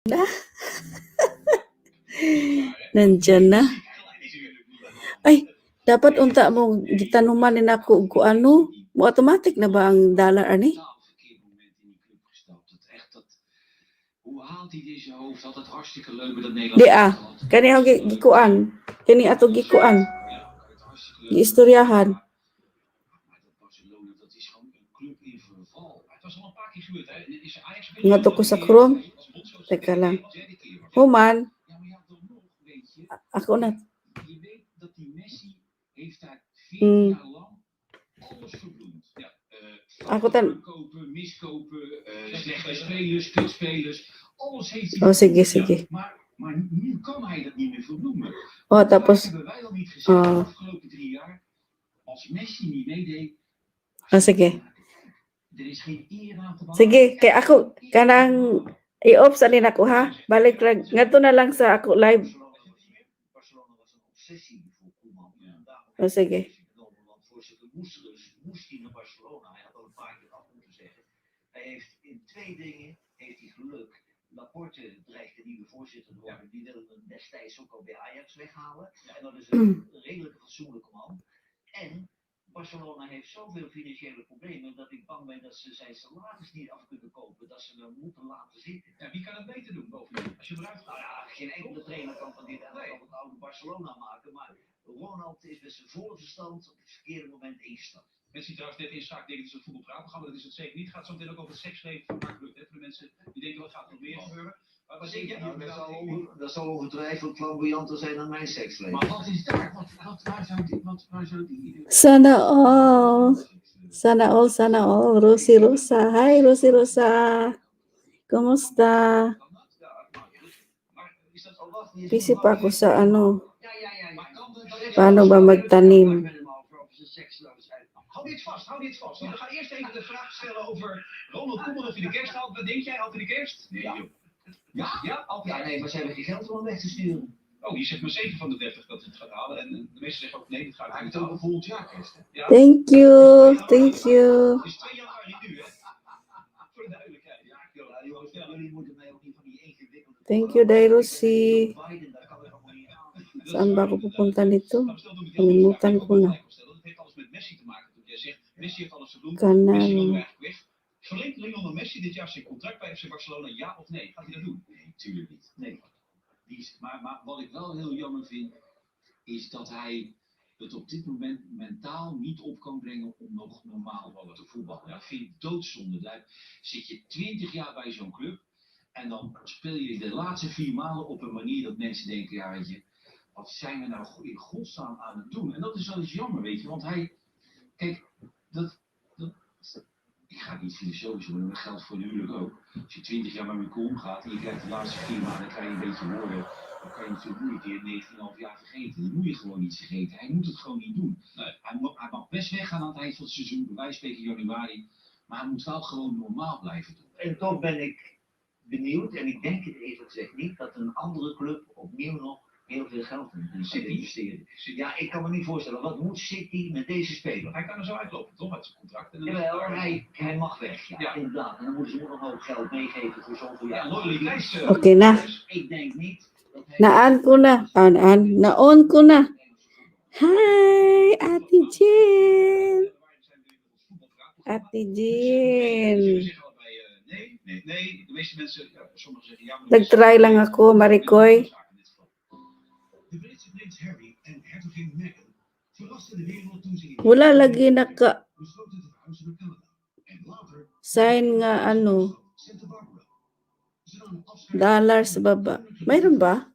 Na? Nandyan na. Ay, dapat unta mo gitanuman ni nako og ano, mo automatic na ba ang dollar ani? Di kani ako gikuan. Kani ato gikuan. Giistoryahan. Nga to ko sa Chrome. Teka lang. Human. Ako na. Ako tan. Oh, sige, sige. Maar nu kan hij dat niet meer vernoemen. Oh, tapos. Als Messi niet meedeed. Oh, sige. Sige, kay ako kanang i-off sa nila ko ha. Balik lang ngadto na lang sa ako live. Oh, sige. Laporte dreigt de nieuwe voorzitter te worden. Die willen hem destijds ook al bij Ajax weghalen. En dat is een redelijk fatsoenlijke man. En Barcelona heeft zoveel financiële problemen dat ik bang ben dat ze zijn salaris niet af kunnen kopen. Dat ze hem moeten laten zitten. Ja, wie kan het beter doen bovendien? Als je eruit gaat. Nou ja, geen enkele trainer kan van dit het oude Barcelona maken. Maar Ronald is met zijn volle verstand op het verkeerde moment ingestapt. Mensen die trouwens net in zaak denken dat ze het voetbalpraatprogramma, dat is het zeker niet. Het gaat zo meteen ook over het seksleven van Mark Rutte. Voor de mensen die denken, wat gaat er nog meer gebeuren? Maar wat denk jij? Dat zal ongetwijfeld flamboyanter zijn dan mijn seksleven. Maar wat is daar? Waar zou die... Sana all. Sana all, sana all. Rosie Rosa. Hi, Rosie Rosa. Kumusta? Busy pa ako sa ano. Paano ba magtanim? Hou dit vast. We gaan eerst even de vraag stellen over Ronald Koeman of hij de kerst haalt. Wat denk jij? Haalt hij de kerst? Nee, joh. Ja? Ja, nee, maar ze hebben geen geld om hem weg te sturen. Oh, die zegt maar 7 van de 30 dat hij het gaat halen. En de meesten zeggen ook nee, dat gaat hij niet halen. Volgend jaar kerst. Ja. Thank you. Het is 2 januari nu, hè? Voor de duidelijkheid. Ja, jullie moeten mij ook niet van die ingewikkelde... Thank you, Dairosi. Saan ba ako pupunta nito? Kalimutan ko na. Messi heeft alles gedaan. Messi wil eigenlijk weg. Verlengt Lionel Messi dit jaar zijn contract bij FC Barcelona, ja of nee? Gaat hij dat doen? Nee, natuurlijk niet. Nee. Maar wat ik wel heel jammer vind, is dat hij het op dit moment mentaal niet op kan brengen om nog normaal te voetballen. Ja, ik vind het doodzonde. Daar zit je 20 jaar bij zo'n club en dan speel je de laatste 4 maanden op een manier dat mensen denken, ja weet je, wat zijn we nou in godsnaam aan het doen? En dat is wel eens jammer, weet je, want hij, kijk, ik ga niet filosofisch worden, maar dat geldt voor een huwelijk ook. Als je 20 jaar met elkaar omgaat en je krijgt de laatste 4 maanden, dan krijg je een beetje horen. Dan kan je natuurlijk moeilijk keer 19,5 jaar vergeten. Dat moet je gewoon niet vergeten. Hij moet het gewoon niet doen. Nee. Hij mag best weggaan aan het eind van het seizoen, bij wijze van spreken januari. Maar hij moet wel gewoon normaal blijven doen. En toch ben ik benieuwd, en ik denk het eerlijk gezegd niet, dat een andere club opnieuw nog heel veel geld in investeren. Ja, ik kan me niet voorstellen. Wat moet City met deze speler? Hij kan er zo uitlopen, toch? Met zijn contract. Jawel, hij mag weg. Ja, inderdaad. En dan moeten ze ook nog een hoop geld meegeven voor zoveel jaar. Ja, loyaliteit. Oké, na. Ik denk niet dat hij... Naan ko na. Naon ko na. Hi, Ate Jean. Ate Jean. Nee, de meeste mensen, sommigen zeggen ja. Nag-try lang ako, Maricoy. Wala lagi naka sign nga ano dollar sa baba. Mayroon ba?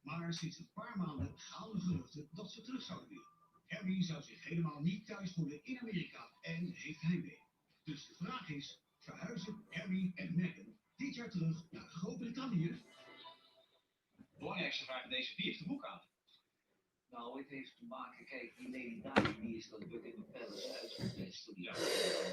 Maar sinds een paar maanden gaan de geruchten dat ze terug zouden willen. Harry zou zich helemaal niet thuis voelen in Amerika en heeft heimwee. Dus de vraag is, verhuizen Harry en Meghan dit jaar terug naar Groot-Brittannië? Belangrijkste vraag in deze, wie heeft de boek aan? Nou, het heeft te maken, kijk, die Lady Di, die is dat Buckingham Palace uitgevest toen die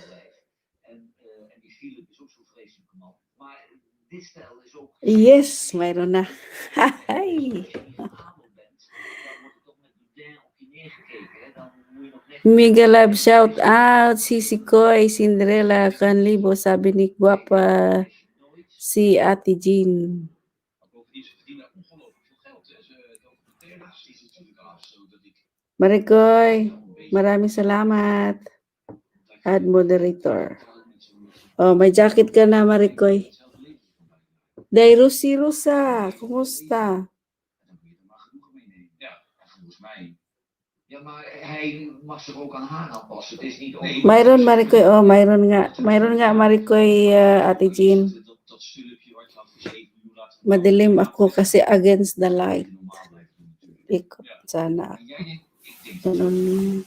blijft. En die Philip is ook zo'n vreselijke man. Maar dit stel is ook... Yes, mayroon na. Hi. Als je in adel bent, dan wordt er toch met de op je neergekeken. Hè? Dan moet je nog Mega love shout out si Koy, Cinderella, Kanlibo, sabi ni Guapa si Ate Jean. Bovendien, ze verdienen ongelooflijk veel geld. Hè. Ze documentaires is natuurlijk af, zodat ik Maricoy, maraming salamat. Add moderator. Oh, may jacket ka na, Maricoy. Day Rusi Rusa, kumusta? Ja, volgens mij. Ja, maar hij mag zich ook aan haar aanpassen. Het is niet over. Mayroon, Maricoy. Oh, mayroon nga, Maricoy, Ate Jean. Madilim ako kasi against the light. Ikot sana. Ganun.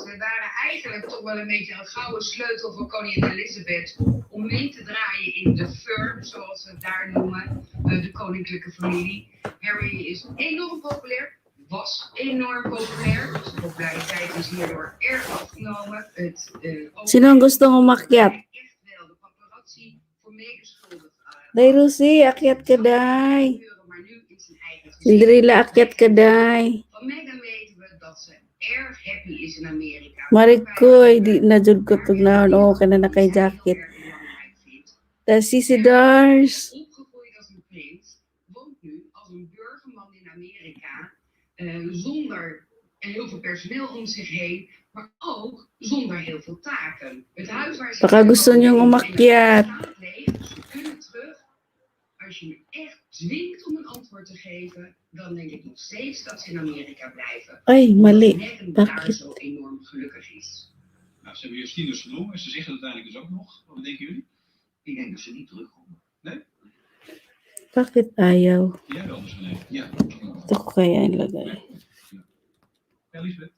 Ze waren eigenlijk toch wel een beetje een gouden sleutel voor koningin Elizabeth om mee te draaien in de firm, zoals ze het daar noemen, de koninklijke familie. Harry is enorm populair, was enorm populair, dus de populariteit is hierdoor erg afgenomen. Sino ang gustong umakyat? Echt wel, de paparazzi voor medeschuldig. Day Rusi, akyat ka day. Maar nu in zijn eigen gezicht. Cinderella, akyat ka day. Van Meghan weten we dat ze erg happy is in Amerika. Maricoy, di na jud ko tug naon o kana na kay jacket. Da si Dars. Opgegroeid als een prins, woont nu als een burgerman in Amerika, zonder heel veel personeel om zich heen, maar ook zonder heel veel taken. Het huis waar ze Baka gusto niyong umakyat. staat leeg, dus ze kunnen terug. Als je me echt dwingt om een antwoord te geven, dan denk ik nog steeds dat ze in Amerika blijven. Ay, mali. Meghan daar Bakit? zo enorm gelukkig is. Nou, ze hebben Justinus genoemd en ze zeggen het uiteindelijk dus ook nog. Wat denken jullie? Ik denk dat ze niet terugkomen. Nee? Bakit ayaw? Jij wel dus nee. Ja. Ito ko kaya ilagay. Ja, Lisbeth?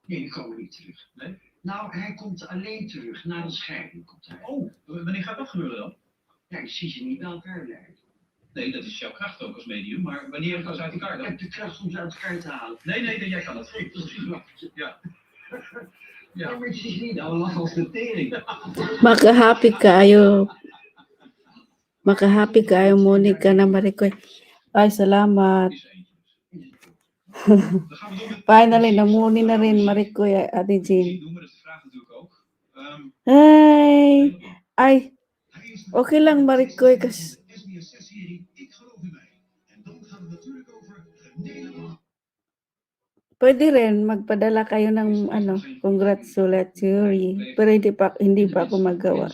Nee, die komen niet terug. Nee? Nou, hij komt alleen terug. Na de scheiding komt hij. Oh, wanneer gaat dat gebeuren dan? Ja, ik zie ze niet bij elkaar blijven. Nee, dat is jouw kracht ook als medium, maar wanneer gaan ze uit elkaar Ik dan? heb de kracht om ze uit elkaar te halen. Nee, jij kan het. Precies. Ja. Ja, Ja. maar je ziet ze niet allemaal als de tering. Makahappy kayo. Makahappy kayo, Monica na Maricoy. Ay, salamat. Is er eentje dus. Dan gaan we door met... Finally, namuni na rin Maricoy, Ate Jean. Noemen, dat is de vraag natuurlijk ook. Ay, ay, okay lang Maricoy kasi SBS6-serie Ik geloof in mij. En dan gaat het natuurlijk over Nederland. pwede rin magpadala kayo ng congratulatory. Pero hindi pa ako magawa.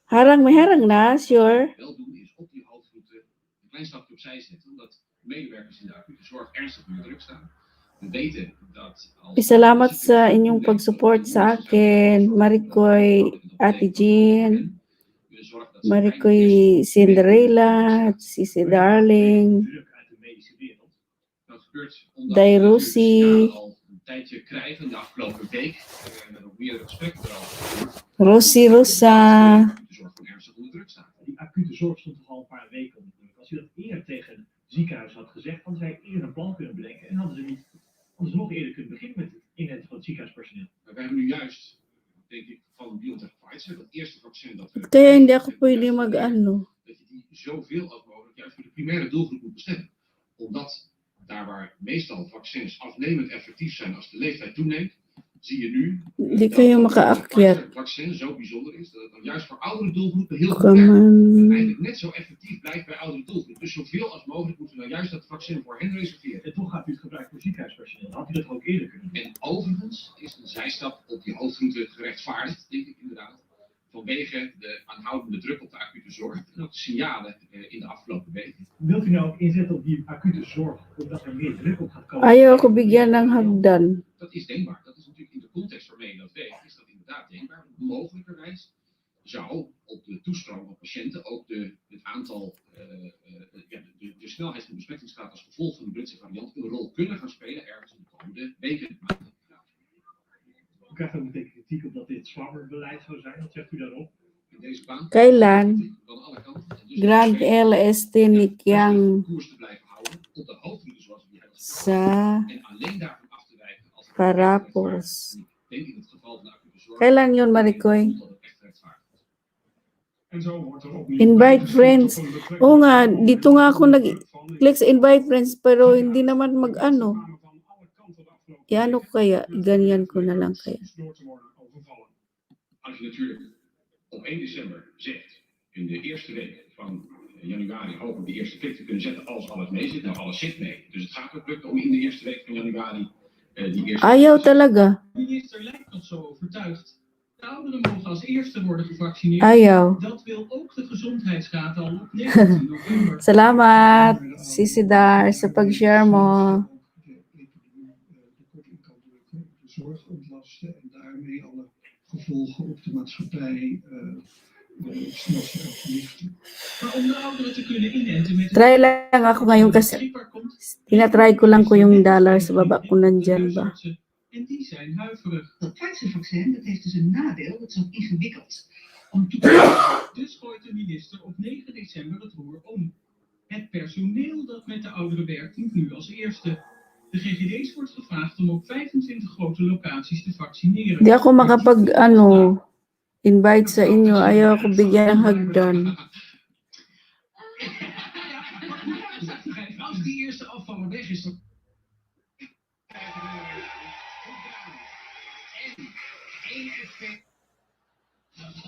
May harang na, sure. Wel doen is op die hoofdroute een klein stapje opzij zetten, omdat medewerkers in de acute zorg ernstig onder druk staan. We weten dat als... Salamat sa inyong pag-support sa akin. Maricoy, Ate Jean, Maricoy, Cinderella, Sisi Darling, druk uit de medische wereld. Dat gebeurt omdat Day we Rusi. signalen al een tijdje krijgen de afgelopen week. We hebben ook meerdere gesprekken erover gevoerd. Rosi Rosa. De zorg van ernstig onder druk staat. Die acute zorg stond toch al een paar weken onder druk. Als u dat eerder tegen het ziekenhuis had gezegd, hadden zij eerder een plan kunnen bedenken en hadden ze nog eerder kunnen beginnen met het inzetten van het ziekenhuispersoneel. Maar we hebben nu juist, denk ik, van BioNTech Pfizer, dat eerste vaccin dat we... Kaya hindi ako pwede mag-ano. Dat je die zoveel als mogelijk juist voor de primaire doelgroep moet bestemmen. Omdat daar waar meestal vaccins afnemend effectief zijn als de leeftijd toeneemt, zie je nu Hindi kayo makaakyat. het vaccin zo bijzonder is dat het dan juist voor oudere doelgroepen heel goed Come werkt. En on. eigenlijk net zo effectief blijft bij oudere doelgroepen. Dus zoveel als mogelijk moeten we nou juist dat vaccin voor hen reserveren. En toch gaat u het gebruiken voor ziekenhuispersoneel. Had u dat ook eerder kunnen doen? En overigens is een zijstap op die hoofdroute gerechtvaardigd, denk ik inderdaad. Vanwege de aanhoudende druk op de acute zorg en ook de signalen in de afgelopen weken. Wilt u nou ook inzetten op die acute zorg, omdat er meer druk op gaat komen? Ayaw ako bigyan ng hagdan. Dat is denkbaar. Dat is natuurlijk in de context waarmee je dat weet, is dat inderdaad denkbaar. Mogelijkerwijs zou op de toestroom van patiënten ook het aantal, de snelheid van de besmettingsgraad als gevolg van de Britse variant een rol kunnen gaan spelen ergens in de komende weken. U krijgt ook meteen kritiek op dat dit zwammerbeleid zou zijn. Wat zegt u daarop? In deze baan. Kailan? Van alle kanten. En dus Grand LST Nikyang koers te blijven houden op de hoofdroute zoals we die hebben. sa En alleen daarvan af te wijken als het Parapos. Ik denk in het geval van de acute zorg. Kailan yun, Maricoy? Dat het echt rechtvaardig is. En zo wordt er opnieuw Invite bijgestuurd friends. op een betrekkelijk Oo nga, moment dito nga ako van nag-click sa invite friends pero hindi naman mag-ano. I-ano ko kaya, ganyan ko na lang kaya. Als je natuurlijk op 1 december zegt, in de eerste week van januari hoop ik de eerste klik te kunnen zetten als alles mee zit. Nou, alles zit mee. Dus het gaat ook lukken om in de eerste week van januari die eerste... Ayaw talaga. De minister lijkt nog zo overtuigd. De ouderen mogen als eerste worden gevaccineerd. Ayaw. Dat wil ook de gezondheidsraad al op 19 november. Salamat, Sisi Dar, sa pag-share mo. De zorg ontlasten en daarmee alle gevolgen op de maatschappij snel verlichten. Maar om de ouderen te kunnen inenten met Try lang ako ngayon kasi tinatry ko lang ko yung dollar sa baba kung nandyan ba. En die zijn huiverig. Dat Pfizer-vaccin dat heeft dus een nadeel, dat is wat ingewikkeld. Om toe te passen. Dus gooit de minister op 9 december het roer om. Het personeel dat met de ouderen werkt moet nu als eerste. De GGD's wordt gevraagd om op 25 grote locaties te vaccineren. Di ako invite sa inyo. Ayaw ako bigyan ng hagdan. Als die eerste afvaller weg is, dan...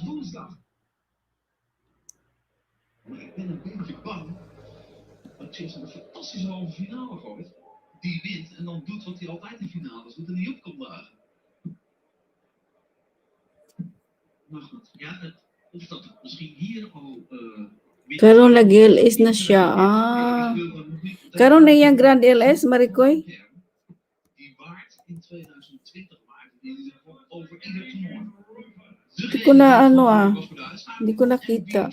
Woensdag. Maar ik ben een beetje bang dat Chelsea een fantastische halve finale gooit. Die wint en dan doet wat hij altijd in finales doet en die op komt dagen. Maar goed, ja, of dat misschien hier al... Karon nag-LS na siya. Karon na yung Grand LS, Maricoy? Die waard in 2020 maakte die over ieder toernooi. Hindi ko na hindi ko nakita.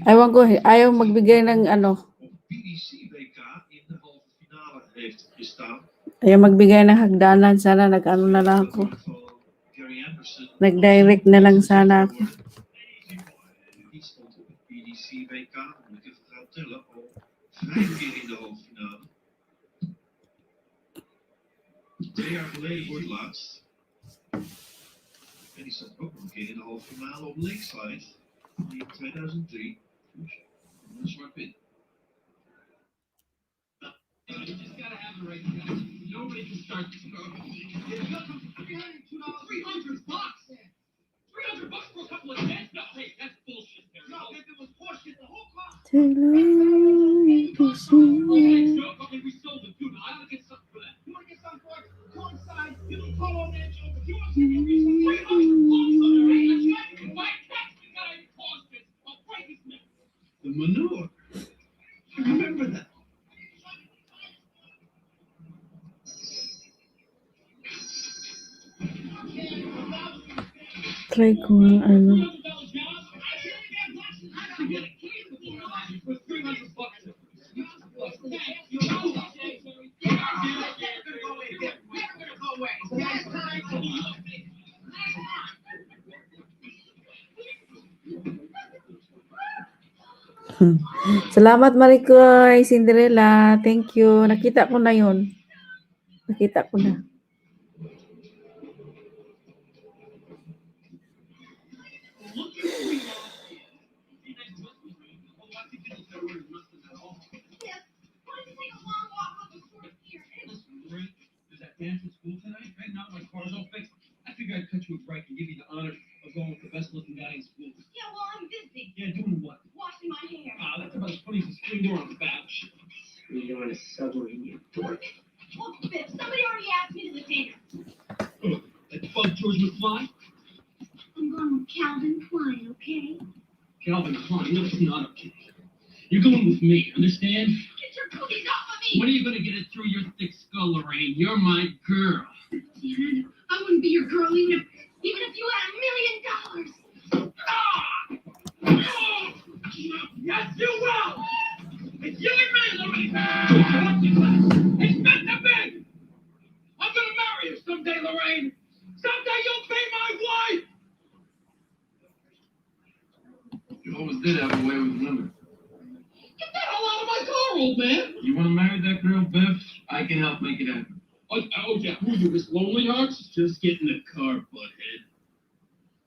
Ewan ko, ayaw magbigay ng ayaw magbigay ng hagdanan. Sana nag-ano na lang ako. Nag-direct na lang sana ako. Die stond op het PDC-WK, moet ik even gaan tellen, al 5 keer in de halve finale. 2 jaar geleden voor het laatst. En die stond ook nog een keer in de halve finale op Lakeside in 2003. Dus een zwart-wit. You just gotta have the right guy. Nobody can start the smoke. $300 bucks. $300 for a couple of cents? No, hey, that's bullshit. No, if it was bullshit, the whole cost. Okay, we sold it, dude. I ought to get something for that. You want to get something for it? Coincide, you can call on that joke. If you want to get me some $300 on the right, that's right. If I catch the guy who caused this, I'll break his neck. The manure. I remember that. Try ko ano. Salamat Maricoy, Cinderella. Thank you. Nakita ko na yun. Nakita ko na. Dance at school tonight? Right now my car's all fixed. I figured I'd cut you a break and give you the honor of going with the best looking guy in school. Yeah, well, I'm busy. Yeah, doing what? Washing my hair. That's about as funny as a screen door on the couch. You're on a submarine, you dork. Well, Biff, somebody already asked me to the dinner. That bug George McFly? I'm going with Calvin Klein, okay? Calvin Klein, no, it's not okay. You're going with me, understand? Get your cookies off of me! When are you going to get it through your thick skull, Lorraine? You're my girl. Dad, I wouldn't be your girl even if you had $1 million. Yes, you will! It's you and me, Lorraine! It's meant to be! I'm going to marry you someday, Lorraine! Someday you'll be my wife! You always did have a way with women. Get the hell out of my car, old man! You want to marry that girl, Biff? I can help make it happen. Oh yeah, who are you, Miss Lonely Hearts? Just get in the car, butthead.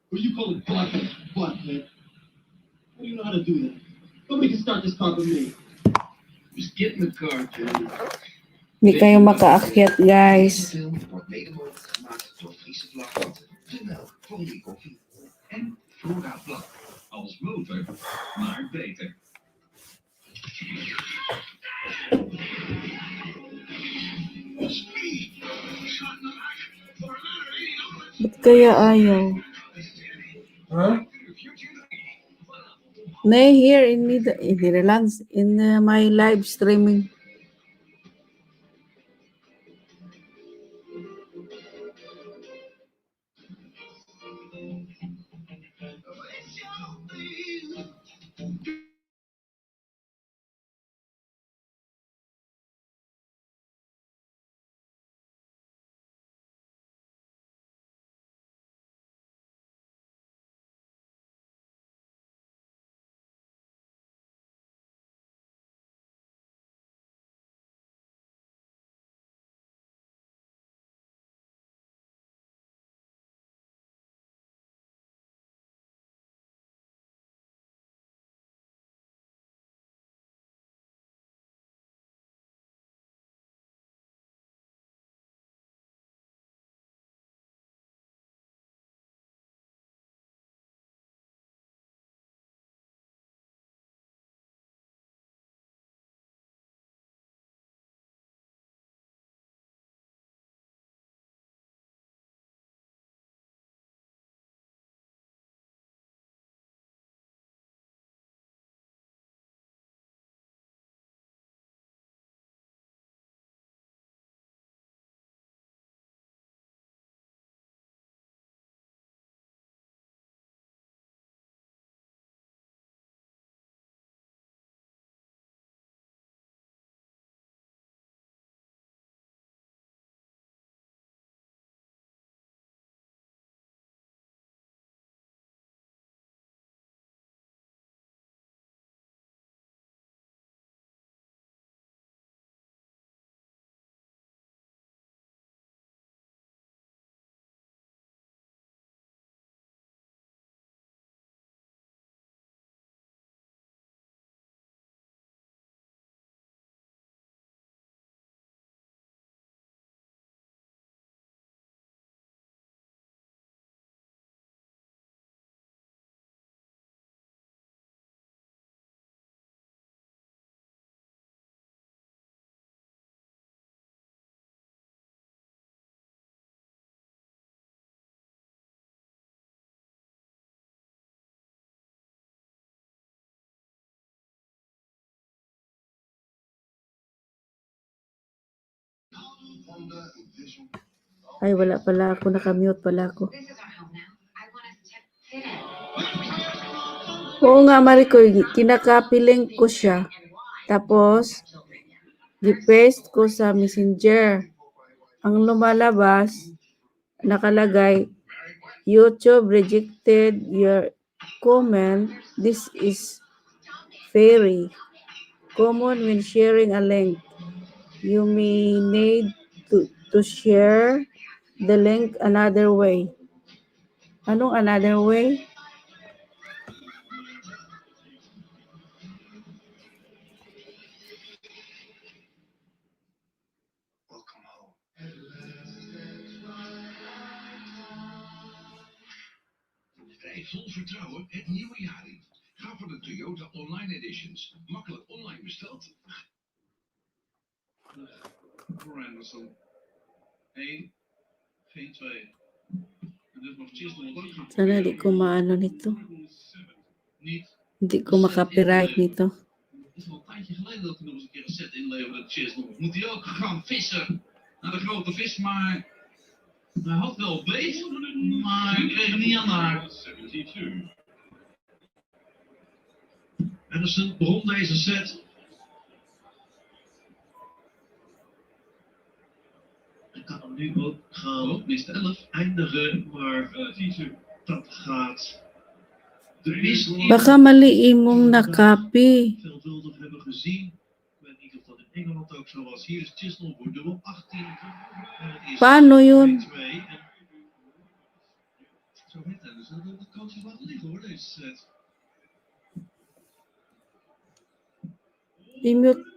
What do you call it, butthead? Butthead. How do you know how to do that? Nobody can start this car but me. Just get in the car, Jerry. Hindi kayo makaakyat, guys. Film wordt mede mogelijk gemaakt door Friese Vlagwater, de melk voor je koffie. En Flora Blad. Als motor, maar beter. Ba't kaya ayaw? Nee, here in Netherlands, in my live streaming. Ay, wala pala ako. Nakamute pala ako. This is our home now. I want us to fit in. Oo nga, Maricoy. Kinakapiling ko siya. Tapos, i-paste ko sa Messenger. Ang lumalabas, nakalagay, YouTube rejected your comment. This is very common when sharing a link. You may need to share the link another way. Anong another way? Welcome home. Rij vol vertrouwen het nieuwe jaar in. Ga voor de Toyota Online Editions. Makkelijk online besteld. Voor Anderson. 1, geen 2. En dus nog Chisholm ook gaan. Sana di ko maano nito. Niet. Hindi ko makapiright nito. Het is al een tijdje geleden dat hij nog eens een keer een set inleverde, Chisholm. Moet hij ook gaan vissen naar de grote vis, maar hij had wel beet, maar hij kreeg hem niet aan de haak. Anderson begon deze set. Hij kan hem nu ook gaan op minst 11 eindigen, maar dat gaat de mist in. Baka mali imong nakapi. Veelvuldig hebben gezien. Ik weet niet of dat in Engeland ook zo was. Hier is Chisnell voor dubbel 18. En het is Paano yun? 2-2. En zo weet hij dus dat de coaches laten liggen hoor, deze set. I-mute.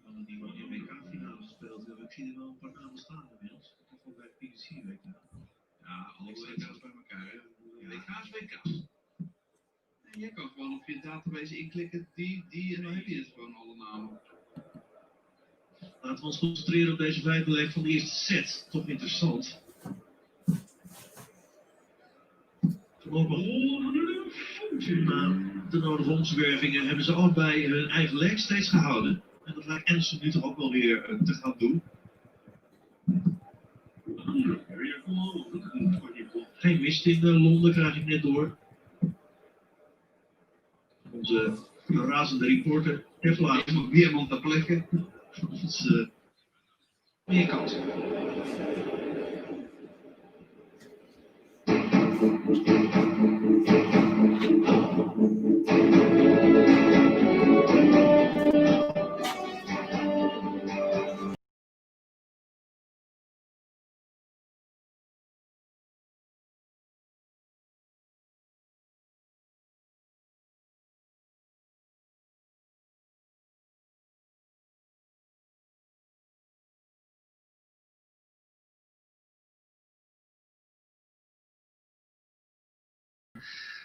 Mannen die wel in WK-finale gespeeld hebben. Ik zie er wel een paar namen staan inmiddels. Toch wel bij het PDC-WK. Ja, alle WK's bij elkaar. Hè? WK's, WK's. En jij kan gewoon op je database inklikken, die en dan heb je het gewoon alle namen. Laten we ons concentreren op deze vijfde leg van de eerste set. Toch interessant. Voorlopig na de nodige omzwervingen hebben ze allebei hun eigen leg steeds gehouden. En dat lijkt Anderson nu toch ook wel weer te gaan doen. Geen mist in Londen, krijg ik net door. Onze razende reporter heeft laten weerman ter plekke. Dus, meer kans.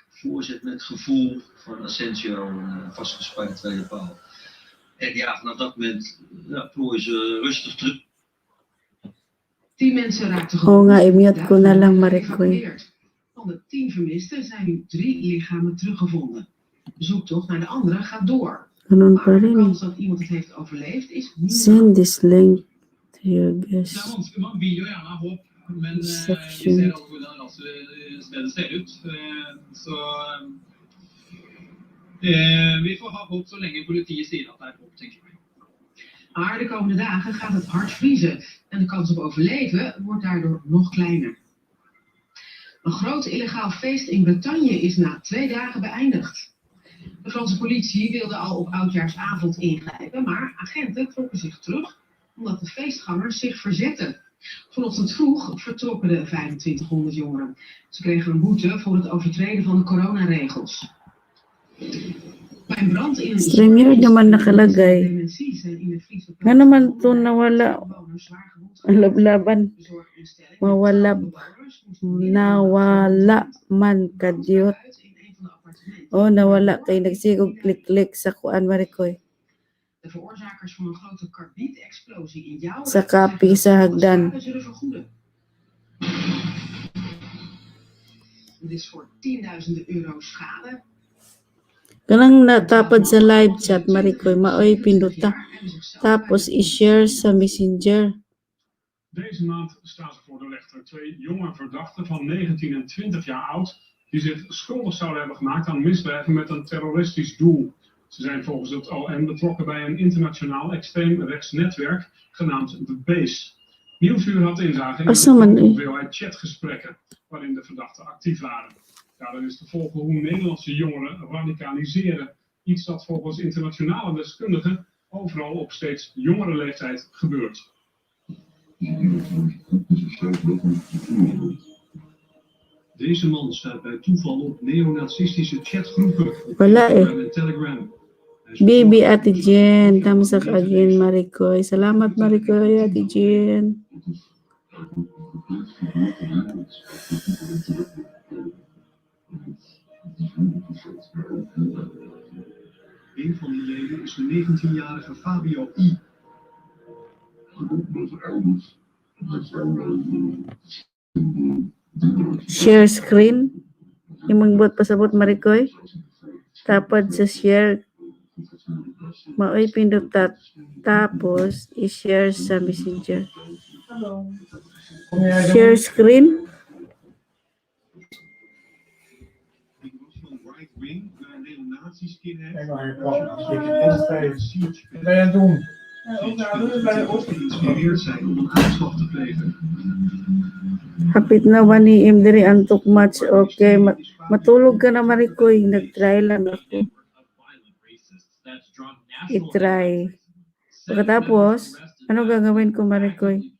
Voorzet met gevoel van Asensio vastgespijkerd tweede paal. En ja, vanaf dat moment plooien ze rustig terug. 10 mensen raakten Oo nga, i-mute ko na lang, Maricoy. geëvacueerd. Van de 10 vermisten zijn nu 3 lichamen teruggevonden. De zoektocht naar de anderen gaat door. Ganun pa Maar de rin. kans dat iemand het heeft overleefd is niet Send this link to your Det er guest vanskelig. Man vil jo gjerne ha håp, men vi section. ser alle hvordan stedet ser ut. Så vi får ha håp så lenge politiet sier at det er håp, tenker jeg. Maar de komende dagen gaat het hard vriezen en de kans op overleven wordt daardoor nog kleiner. Een groot illegaal feest in Bretagne is na 2 dagen beëindigd. De Franse politie wilde al op oudjaarsavond ingrijpen, maar agenten trokken zich terug omdat de feestgangers zich verzetten. Vanochtend vroeg vertrokken de 2500 jongeren. Ze kregen een boete voor het overtreden van de coronaregels. Bij een brand in een StreamYard naman nakalagay. dementie zijn in de Friese Nga naman to nawala. bewoners zwaar gewond Ang lablaban. Bezorginstelling. Mawalab. Bewoners moesten binnen Nawala man kadyot. uit in een van de appartementen. Oh, nawala kay nagsigog klik-klik sa kuan, Maricoy. De veroorzakers van een grote karbietexplosie in Jouwen Sa kapi sa hagdan. zullen vergoeden. Het is voor tienduizenden euro schade. Kanang natapad sa live chat, Maricoy, maoy pinduta. Tapos i-share sa messenger. Deze maand staan ze voor de rechter. 2 jonge verdachten van 19 en 20 jaar oud die zich schuldig zouden hebben gemaakt aan misdrijven met een terroristisch doel. Ze zijn volgens het OM betrokken bij een internationaal extreemrechts netwerk genaamd The Base. Nieuwsuur had inzage in een hoeveelheid chatgesprekken waarin de verdachten actief waren. Daarin is te volgen hoe Nederlandse jongeren radicaliseren. Iets dat volgens internationale deskundigen overal op steeds jongere leeftijd gebeurt. Deze man staat bij toeval op neonazistische chatgroepen Wala en Telegram. Baby Ate Jen, tamsak again, Maricoy. Salamat, Maricoy, Ate Jen. Een van die leden is de 19-jarige Fabio I. Share screen. Imong buat pasabot, Maricoy. Tapad sa share. Maoy pindutat. Tapos i-share sa messenger. Share screen. Die was van right wing naar een neonaziskin hebt. En dan heb je nog een stukje wat ben je aan het doen? Geïnspireerd zijn om een aanslag te plegen. Hapit na ba ni Im diri antok match? Okay, matulog ka na Maricoy. Nag-try lang ako. I-try. Pagkatapos, ano gagawin ko Maricoy?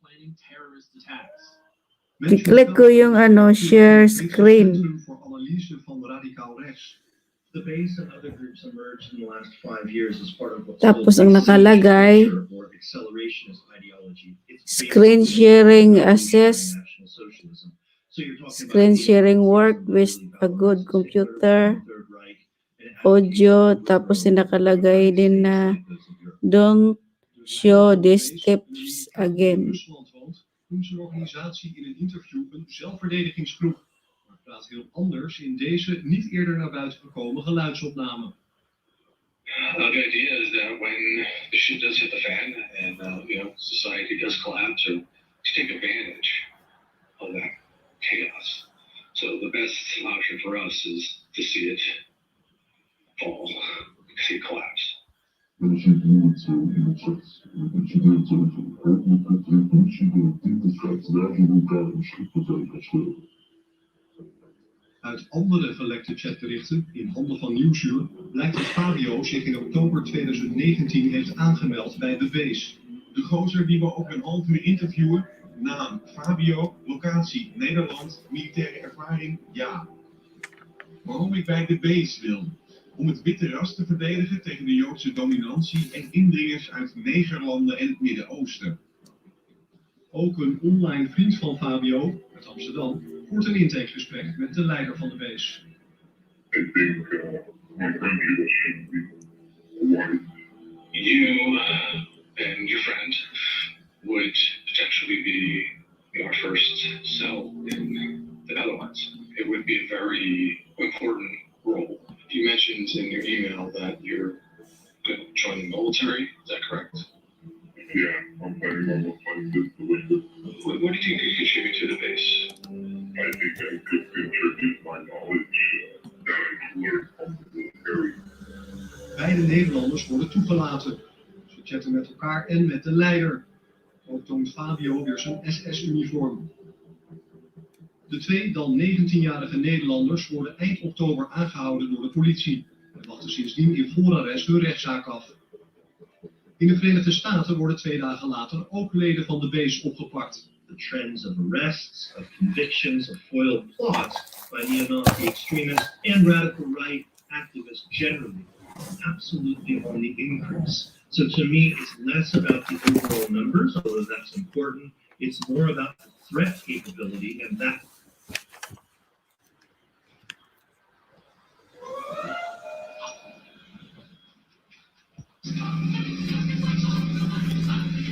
I-click ko yung share screen. Voor analyse van radicaal rechts. The base and other groups emerged in the last 5 years as part of what's Tapos called ang nakalagay, or accelerationist ideology. It's screen sharing assess, national socialism. So you're talking screen sharing work with a good computer, audio, tapos nakalagay din na don't show these tips again. Rusland woont, noemt zijn organisatie in een interview een zelfverdedigingsgroep. Maar het praat heel anders in deze niet eerder naar buiten gekomen geluidsopname. The idea is that when the shit does hit the fan and society does collapse, or to take advantage of that chaos. So the best option for us is to see it fall, see it collapse. Uit andere gelekte chatberichten in handen van Nieuwsuur blijkt dat Fabio zich in oktober 2019 heeft aangemeld bij de Base. De gozer die we ook een half uur interviewen, naam Fabio, locatie Nederland, militaire ervaring ja. Waarom ik bij de Base wil? Om het witte ras te verdedigen tegen de Joodse dominantie en indringers uit negerlanden en het Midden-Oosten. Ook een online vriend van Fabio, uit Amsterdam, voert een intakegesprek met de leider van de Base. I think my country that shouldn't be white. You and your friend would potentially be our first cell in the Netherlands. It would be a very important role. You mentioned in your email that you're going to join the military. Is that correct? Yeah, I'm planning on applying this to win. What do you think you could contribute to the base? I think I could contribute my knowledge that I learned from the military. Beide Nederlanders worden toegelaten. Ze chatten met elkaar en met de leider. Ook toont Fabio weer zijn SS-uniform. De twee dan 19-jarige Nederlanders worden eind oktober aangehouden door de politie en wachten sindsdien in voorarrest hun rechtszaak af. In de Verenigde Staten worden 2 dagen later ook leden van de Base opgepakt. The trends of arrests, of convictions, of foiled plots by neo-Nazi extremists and radical right activists generally absolutely on the increase. So to me, it's less about the overall numbers, although that's important. It's more about the threat capability and that.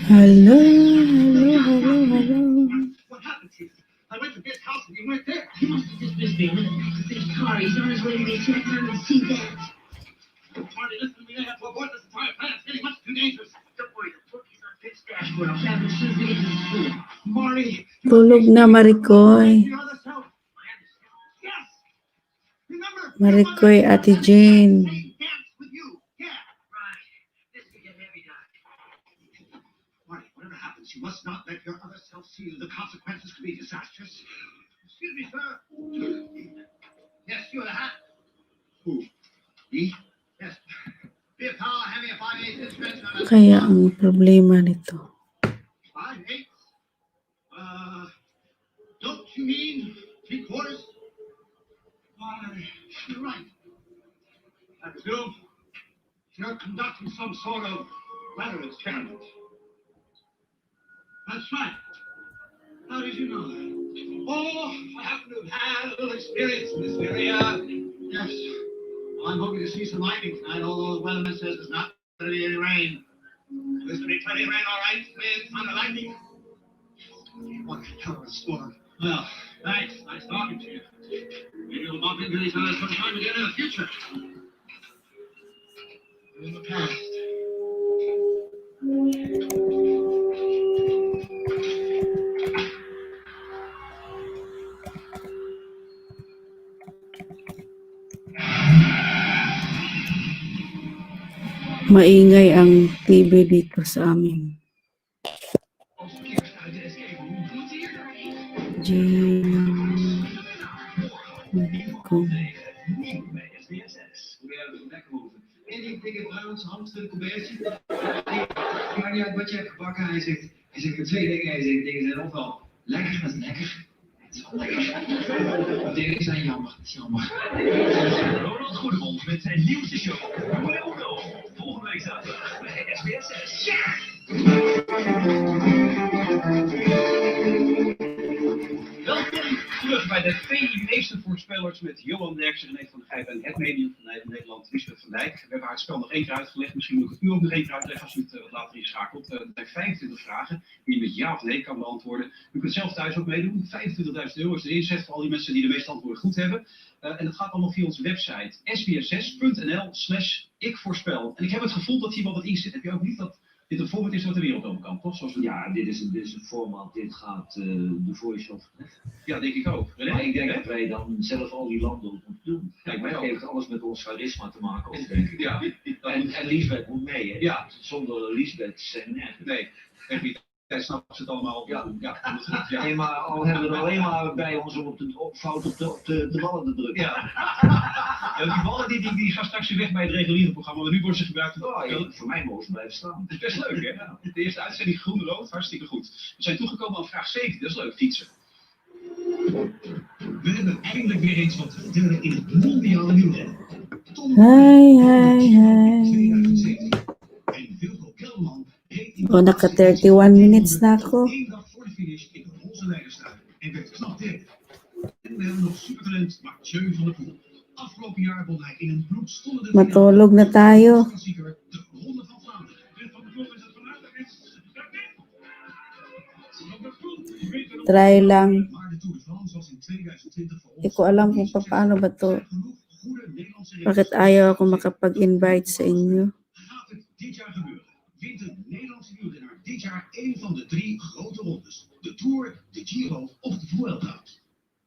Hello. What happened to you? I went to Bill's house and you weren't there. He must have just missed me. I'm in the big car. He's on his way to me. Check out and see that. Marty, listen to me. I have to abort this entire plan. It's getting much too dangerous. Don't worry, the bookie's on Bill's dashboard. I'll have it as soon as we get to the school. Marty! Tulog na Maricoy. Yes! Remember? Maricoy, Ate Jane. Dance with you. Yeah. Right. This could get heavy now. Marty, whatever happens, you must not let your other self see you. The consequences could be disastrous. Excuse me, sir. Yes, you in the hat. Who? Me? Yes. Be a power, hand me a 5/8 inch wrench. Kaya ang problema nito. 5/8? Don't you mean 3/4? Why, you're right. I presume you're conducting some sort of weather experiment. That's right. How did you know that? Oh, I happen to have had a little experience in this area. Yes. Well, I'm hoping to see some lightning tonight, although the weatherman says there's not going to be any rain. There's going to be plenty of rain, all right? Wind, thunder, lightning. What a hell of a storm. Well, thanks. Nice talking to you. Maybe we'll bump into each other sometime again in the future. In the past. Maingay ang TV dito sa amin. En die dikke Bruins, hamster, colbertje. Maakt niet uit wat je hebt gebakken. Hij zegt twee dingen. Hij zegt dingen zijn ofwel lekker, dat is lekker. Het is wel lekker. Dingen zijn jammer, het is jammer. Ronald Goedemond met zijn nieuwste show. Volgende week zaterdag bij SBS6. Welkom terug bij de VI meestervoorspellers met Johan Derksen, René van der Gijp en het medium van Nederland, Liesbeth van Dijk. We hebben het spel nog één keer uitgelegd. Misschien moet ik het u ook nog één keer uitleggen als u het wat later inschakelt. Er zijn 25 vragen die je met ja of nee kan beantwoorden. U kunt zelf thuis ook meedoen. €25.000 is de inzet voor al die mensen die de meeste antwoorden goed hebben. En dat gaat allemaal via onze website sbs6.nl/ikvoorspel. En ik heb het gevoel dat hier wel wat in zit. Heb je ook niet dat dit een format is wat de wereld over kan, toch? Zoals we Ja, dit is een format. Dit gaat de voice of. Ja, denk ik ook. René, Maar ik denk dat wij dan zelf al die landen ook moeten doen. Kijk, mij dat ook. heeft alles met ons charisma te maken. Ook, denk ik. Ja, En Liesbeth moet mee, hè? Ja. Zonder Liesbeth zijn we nergens. nee, echt niet. Hij snapt het allemaal. Ja. Ja. Nee, maar al hebben we er alleen maar bij ons om fout op de ballen te drukken. Ja. Ja, die ballen die gaan straks weer weg bij het reguliere programma, maar nu worden ze gebruikt. Oh, ja, voor mij mogen ze blijven staan. Dat is best leuk, hè? Ja. De eerste uitzending groen-rood, hartstikke goed. We zijn toegekomen aan vraag 17, dat is leuk, fietsen. We hebben eindelijk weer eens wat te vertellen in het mondiale wielrennen. Hi. 2017. En Wilco Kelderman reed in O, naka 31 minutes na ako. 1 dag voor de finish in de roze leiderstrui en werd knap derde. En we hebben nog supertalent Mathieu van der Poel. Afgelopen jaar won hij in een bloedstollende Matulog na tayo. klassieker de Ronde van Vlaanderen. En van der Poel is het vanuit de Try lang. Maar de Tour de France was in 2020 voor ons. Hindi ko alam kung paano ba to. Genoeg goede Nederlandse Bakit ayaw ako makapag-invite sa inyo? Gaat het dit jaar gebeuren? Wint een Nederlandse wielrenner dit jaar één van de 3 grote rondes? De Tour, de Giro of de Vuelta?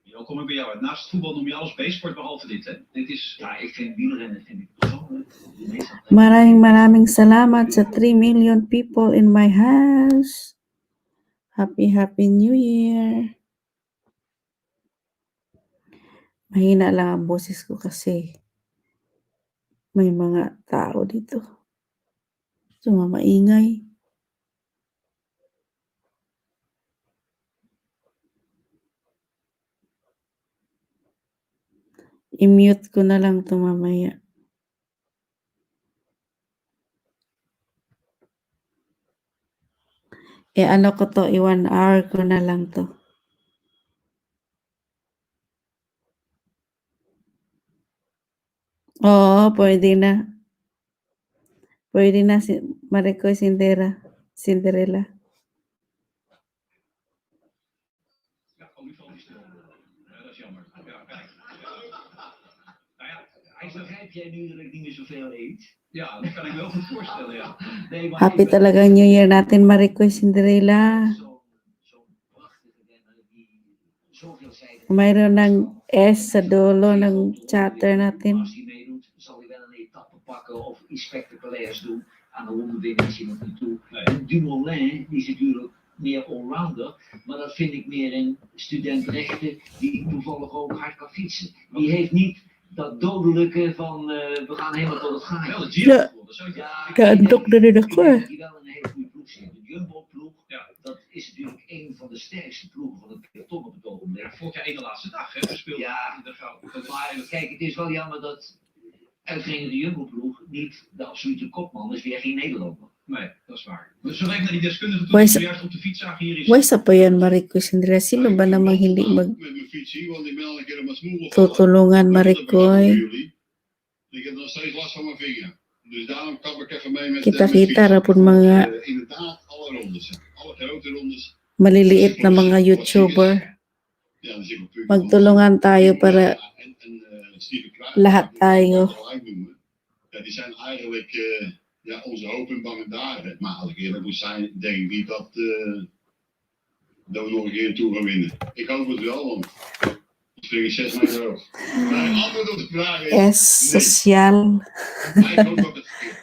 Jo, kom ik bij jou uit. Naast het voetbal noem je alles B-sport behalve dit, hè? Dit is... Ja, ik vind wielrennen persoonlijk de meest Maraming salamat sa 3 million people in my house. Happy New Year. Mahina lang ang boses ko kasi may mga tao dito. So, maingay. I-mute ko na lang ito mamaya. Ano ko to, 1 hour ko na lang to. Oo, pwede na. Pwede na si Maricoy Cinderella. Ja, olifant is stil. Ja, dat is jammer. Ja, kijk. Nou ja, hij Begrijp jij nu dat ik niet meer zoveel eet? Ja, dat kan ik me wel goed voorstellen, ja. Nee, maar Happy talaga New Year natin, Maricoy Cinderella. Zo'n prachtige denner die zoveelzijdig... Mayroon ng S sa dulo ng chatter natin. Als hij meedoet, zal hij wel een etappe pakken of iets spectaculairs doen. Aan de ronde winnen is hij nog niet toe. Nee. En Dumoulin, die is natuurlijk meer allrounder, maar dat vind ik meer een student rechten die toevallig ook hard kan fietsen. Die heeft niet dat dodelijke van we gaan helemaal tot het gaatje. Wel, het Giro Ja. gewonnen, zo ja. Kaantok na rin ako eh. Die wel een hele goede ploeg zit. De Jumbo-ploeg, Ja. dat is natuurlijk een van de sterkste ploegen van het peloton op het ogenblik. Ja, vorig jaar één de laatste dag, hè, gespeeld. Ja. De goud. Dat is- Maar kijk, het is wel jammer dat uitgerekend de Jumbo-ploeg niet de absolute kopman is, weer geen Nederlander. Nee, dat is waar. We zullen even naar die deskundige toe, Waar is- die juist op de fiets zagen hier is. Why sa pa yan, Maricoy Cinderella? Sino ba namang hindi Met mijn fiets hier, want ik ben al een keer op mijn smoel magtutulungan, Maricoy? Ik heb nog steeds last van mijn vinger. Dus daarom kap ik even mee met Kita-kita ra po mga inderdaad, alle rondes. Hè. Alle grote rondes. maliliit na mga YouTuber. Ja, dan zit ik op puur- Magtulungan tayo para Ja, en Steven Kruijff, lahat tayo. die gelijk noemen. Ja, die zijn eigenlijk ja, onze hoop en bange dagen. Maar als ik eerlijk moet zijn, denk ik niet dat we nog een keer een Tour gaan winnen. Ik hoop het wel, want ik spring 6 meter hoog. Mijn antwoord op de vraag is... S social. nee, ik hoop dat het verkeerd.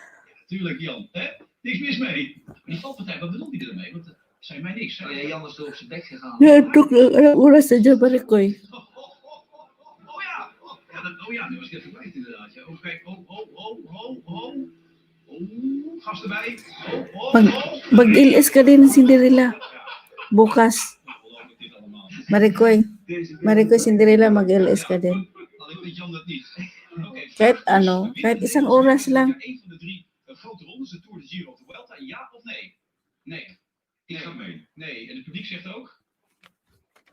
tuurlijk Jan. Hè? Niks mis mee. Maar die valpartij, wat bedoelt hij ermee? Want zei mij niks. Oh ja, Jan is er op zijn bek gegaan. Ja, tuk lang oras na dyan, Marikoy. Oh ja! Oh ja, nu was ik even kwijt inderdaad. Ja. Oh, kijk. Oh. Gas erbij. Mag-LS ka din, Cinderella. Bukas. Ongelooflijk dit allemaal. Marikoy, Cinderella, mag-LS ka din. Nou, ik weet Jan dat niet. Oké, Kahit isang oras lang. Een van de 3 grote rondes, de Tour, de Giro of de Vuelta, ja of nee? Nee. Ik ga mee. Nee, en het publiek zegt ook?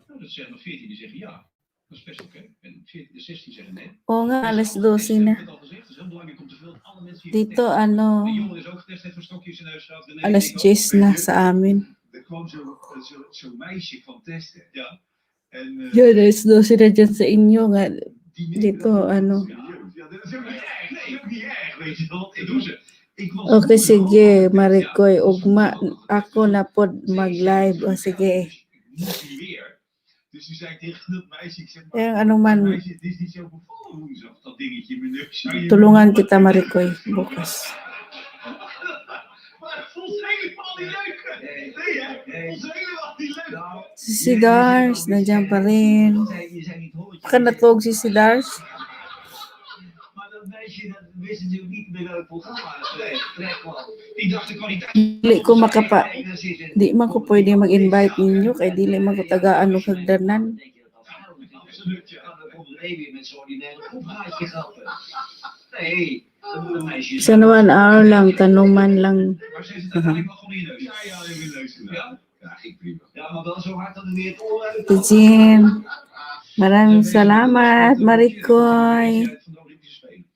Nou, dat zeggen nog 14 die zeggen ja. Dat is best oké. En 14, de 16 zeggen nee. Oo nga, alas 12 Ik na. heb het al gezegd, het is heel belangrijk om te veel alle mensen hier Dito, te ano, De jongen is ook getest, heeft een stokje in zijn neus gehad. René alas ik ook. 10 na sa amin. Er kwam zo'n meisje van testen. Ja. En Yun, alas 12 na dyan sa inyo nga. die Dito, ano. Ja, dat is ook niet erg. Nee, dat is ook niet erg, weet je wel. Dat doen ze. Ik was Okay, sige, Marikoy. Ugma, ako na pod mag-live. O, sige. moest hij weer. Dus toen zei ik tegen dat meisje, ik zeg Yung anong man, meisje, het is niet zo bevallen hoe je zag dat dingetje in mijn neus. Zou je- tulungan kita, Marikoy. Bukas. Maar het voelt helemaal niet leuk. Nee, hè? Het voelt helemaal niet leuk. Si Dars, nandiyan pa rin. Je zei niet hoortje. Baka natulog si Dars. Maar dat meisje, dat wist natuurlijk niet meer welk programma het trek kwam. Die dacht de kwaliteit. Dili ko makapa. Di man ko pwede mag-invite ninyo kay dili man ko tagaan o hagdanan. Absoluut, ja. Dan komt er weer met zo'n ordinaire proefraadje grappen. Nee, dat moet een meisje Sa naman hour lang, tanuman lang. Maar ze zit uiteindelijk wel gewoon in je neus. Ja, in mijn neus. Ja? Ja, ging prima. Ja, maar wel zo hard dat het weer het oor uit. Tijin. Maraming salamat, Marikoy. Van de Olympische Spelen.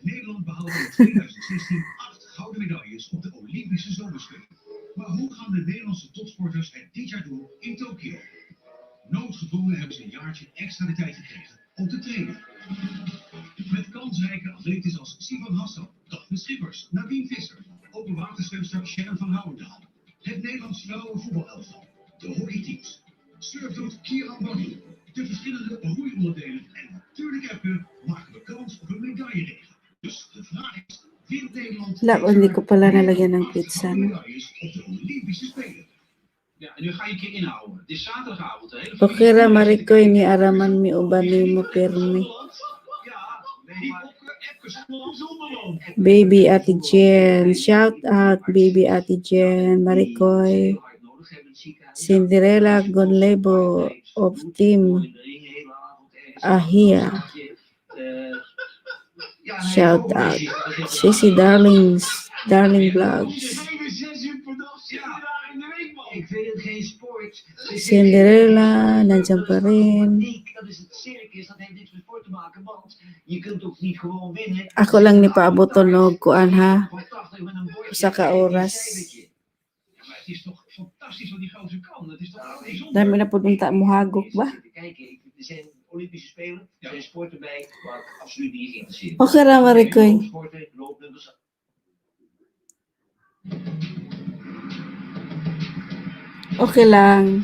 Nederland behaalde in 2016 8 gouden medailles op de Olympische Zomerspelen. Maar hoe gaan de Nederlandse topsporters het dit jaar doen in Tokio? Noodgedwongen hebben ze een jaartje extra de tijd gekregen om te trainen. Met kansrijke atleten als Sivan Hassan, Daphne Schippers, Nadine Visser, openwaterzwemster Sharon van Houwendaal, het Nederlands vrouwenvoetbalelftal, de hockeyteams, surfdoet Kieran Bonny, de verschillende roeionderdelen en natuurlijk Epke maken we kans op een medailleregen. Dus de vraag is, wint Nederland Wala, hindi ko pala nalagyan ng pizza. No? medailles op de Olympische Spelen? Ja, en nu ga je een keer inhouden. Het is zaterdagavond. De hele Okay ra, Marikoy, ni araman mi uban ni mo permi. Ja, die bokken, Epke Zonderland. Baby Ate Jen. Shout out, Baby Ate Jen. Marikoy. Cinderella Gonlebo of Team Ahia. Shout out. Sissy Darlings. Darling Vlogs. 6 uur per dag zit je daar in de week, man. Ik vind het geen sport. Cinderella, nandiyan pa rin. Dat is het circus, dat heeft niks met sport te maken, want je kunt ook niet gewoon winnen. Ako lang ni paaboton no kuan ha. Voor 80 met een bordje. Usa ka oras. Ja, maar het is toch fantastisch wat die gozer kan. Het is toch bijzonder. Dami na po ta muhagok ba? Kijken, er zijn Olympische Spelen, er zijn sporten bij waar ik absoluut niet geïnteresseerd ben. Okay ra, Marikoy. Sporten, loopnummers. Okay lang.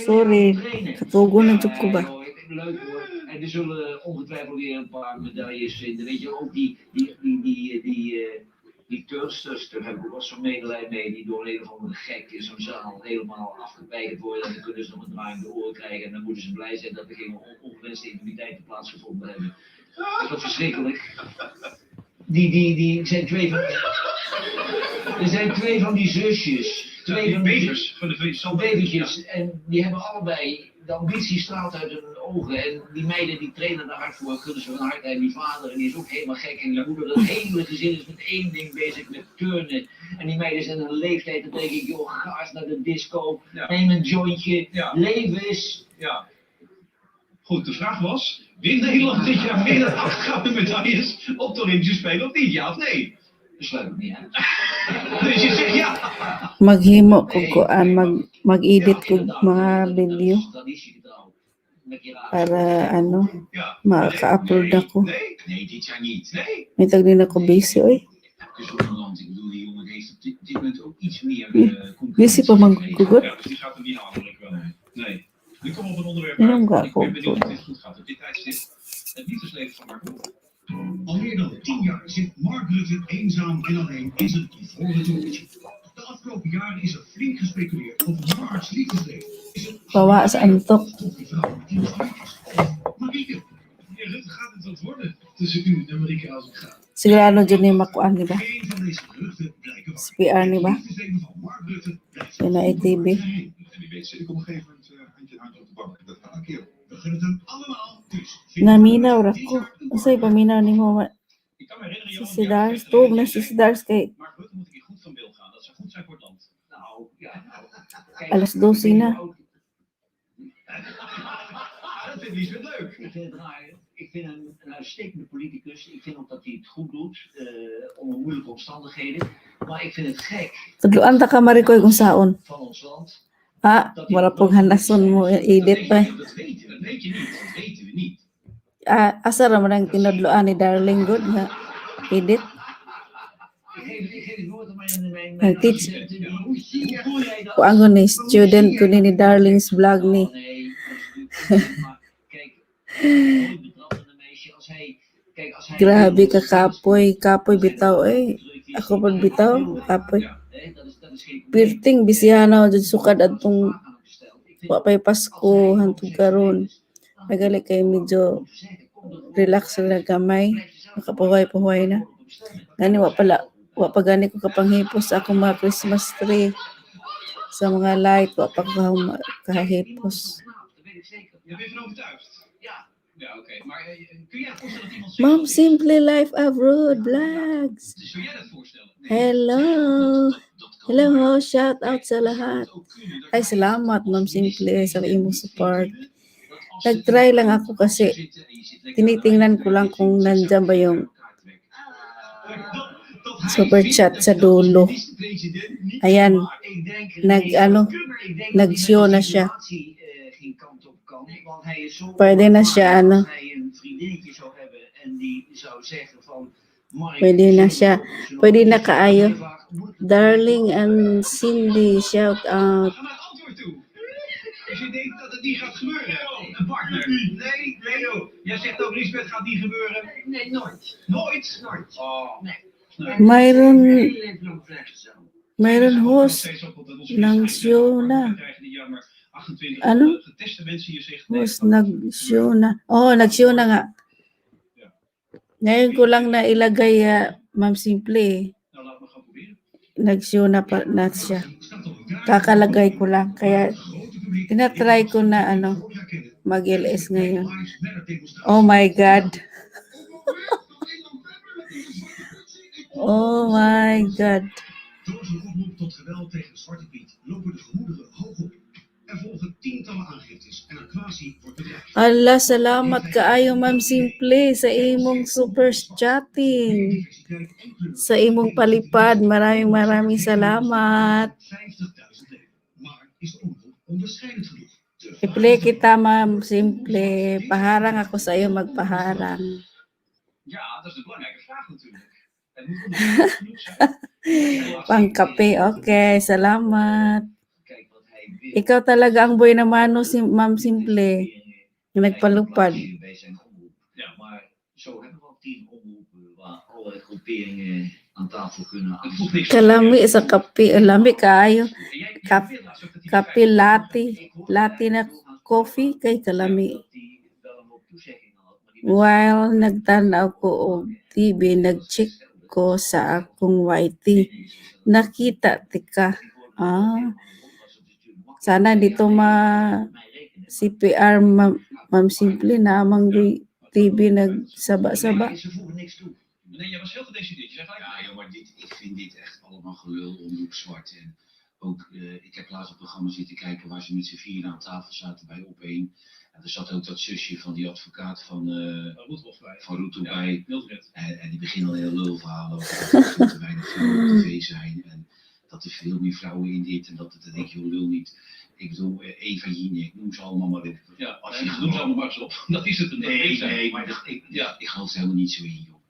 Sorry, katugo na jud ko ba? Leuk hoor. En er zullen ongetwijfeld weer een paar medailles vinden. Weet je, ook die turnsters, daar heb ik ook wel zo'n medelijden mee, die door een of andere gek in zo'n zaal helemaal afgepeigerd worden. En dan kunnen ze nog een draaiende oren krijgen. En dan moeten ze blij zijn dat er geen ongewenste intimiteiten plaatsgevonden hebben. Dat is verschrikkelijk. Er zijn twee van die zusjes. Twee van die Bevers van de VS. babytjes. En die hebben allebei, de ambitie straalt uit hun ogen. En die meiden die trainen daar hard voor, kunnen ze van hard. En die vader en die is ook helemaal gek. En die moeder, het hele gezin is met één ding bezig, met turnen. En die meiden zijn in een leeftijd, dan denk ik, joh, ga eens naar de disco. Ja. Neem een jointje. Ja. Leef eens. Ja. Goed, de vraag was, wint Nederland dit jaar meer dan 8 gouden medailles op de Olympische Spelen of niet, ja of nee? Dat sluit ik niet uit. Dus je zegt ja. Maghimo ko kuan, mag-edit ko mga video Traditiegetrouw. Met je raar. para ano, Ja. maka-upload ako. Nee, nee, dit jaar niet. Nee. May tag din ako busy oy. Epke Zonderland, ik bedoel, die jongen heeft dit moment ook iets meer Wist pa magkugot? Ja, dus die gaat er niet namelijk wel. Nee. Nu komen we op een onderwerp Waarom waar ga ik ben ik benieuwd op? of dit goed gaat. Op dit tijdstip het liefdesleven van Mark Rutte. Al meer dan 10 jaar zit Mark Rutte eenzaam en alleen in zijn ivoren torentje. De afgelopen jaren is er flink gespeculeerd over Marks liefdesleven. Is het Bawa sa antok. tot die vrouw met die vriendjes? Of Marieke? Meneer Rutte, gaat het wat worden tussen u en Marieke als ik ga? Sigurado dyan ni makuan, di ba? Geen van deze geruchten blijken waar. Sa PR ni ba? Het liefdesleven van Mark Rutte blijft Yan na ITV. geheim. En wie weet zit ik op een gegeven moment handje in hand op de bank. Dat gaat een keer. We gunnen het hem allemaal. Dus Naminaw ra ko. Unsay paminaw ni mo Ik kan me herinneren, si Johan, Sidars? Tuog na si Sidars kay Mark Rutte moet ik hier goed van beeld gaan. Dat zou goed zijn voor het land. Nou, ja. alas 12 na. Dat vindt Liesbeth leuk. Ik vind het raar. Ik vind hem een uitstekende politicus. Ik vind ook dat hij het goed doet, onder moeilijke omstandigheden. Maar ik vind het gek Tudloan ta ka marikoy kung saon. van ons land. Ah, wala pong hanason mo edit pa. Dat weten we, dat weet je niet. Dat weten we niet. Ah, asa ra man ang tinudloan ni Darling good nga edit. Ik geef het woord aan mijn Ang teach studenten. Hoe voel jij dat? ko angon ni student ko ni Darling's vlog ni. Oh, nee, dat is natuurlijk- maar kijk, een betrappende meisje, als hij... Kijk, als hij... Grabe ka kapoy bitaw eh. Ako pag bitaw, kapoy. Dat is geen Pirting bisihana jud sukad adtong wa pay Pasko hantod karon. Nagali kay medyo relax na gamay, makapahuay-pahuay na. Gani wa pa gani ko kapanghipos sa akong mga Christmas tree. Sa mga light, wa pa ko kahipos. Dat weet ik zeker. Je bent ervan overtuigd? Ja. Ja, oké. Maar kun jij je voorstellen dat iemand... Mom Simply Life Abroad Vlogs. Dus zou jij dat voorstellen? Hello, shout out sa lahat. Ay, salamat Ma'am Simple sa imong support. Nag-try lang ako kasi tinitingnan ko lang kung nandyan ba yung super chat sa dulo. Ayan, nag-show na siya. Pwede na siya, Pwede na siya. Pwede na kaayo. Darling and Cindy, shout out. Ga naar het antwoord toe. Als je denkt dat het niet gaat gebeuren, een partner. Nee, joh. Jij zegt ook, Liesbeth, gaat niet gebeuren. Nee, nooit. Nooit? Nooit. Oh. Nee. Mayroon Hele leven lang vrijgezel. host ng show na. Ano? Geteste mensen hier zegt, Host nag-show na. Oh, nag-show na nga. Ngayon ko lang na ilagay Ma'am Simple. nou laat me gaan proberen. Nag-show na siya. Kakalagay ko lang. Kaya tinatry ko na mag-LS ngayon. Oh my God. Oh my God. Door zijn oproep tot geweld tegen Zwarte Piet lopen de gemoederen hoog op. Er volgen tientallen aangiftes en Aquasi wordt bedreigd. Allah, salamat kaayo Ma'am Simple sa imong super chatting. Sa imong palipad. Maraming salamat. 50.000 leden. Maar is de omroep onderscheidend genoeg? I-play kita Ma'am Simple. Paharang ako sa iyo magpaharang. Ja, dat is de belangrijke vraag natuurlijk. Het moet onderscheid genoeg zijn. Pangkape. Okay, salamat. Ikaw talaga ang boy na mano si Ma'am Simple. Yung nagpalupad. Ja, maar zo hebben we ook 10 omroepen waar allerlei groeperingen aan tafel kunnen aansluiten. Kalami sa kape. Lami kaayo. Kape latte. Latte na coffee kay kalami. While nagtanaw ko og TV, nag-check ko sa akong YT. Nakita tika. Sana dito CPR Ma'am Simple na amang TV nagsaba-saba. Nee, jij was heel gedecideerd. Je zegt gelijk, Ja, joh, maar ik vind dit echt allemaal gelul, omroep zwart. En ook, ik heb laatst op het programma zitten kijken waar ze met z'n vieren aan tafel zaten bij Op1. En er zat ook dat zusje van die advocaat van Roetel bij. En die beginnen al heel lulverhalen over dat er te weinig vrouwen op tv zijn. En dat er veel meer vrouwen in dit en dat het, dan denk je, lul niet. Ik bedoel, Eva Jinek, noem ze allemaal maar. Ja, als je noem ze allemaal maar eens op. Dat is het. Nee, maar ik geloof er helemaal niet zo in, joh.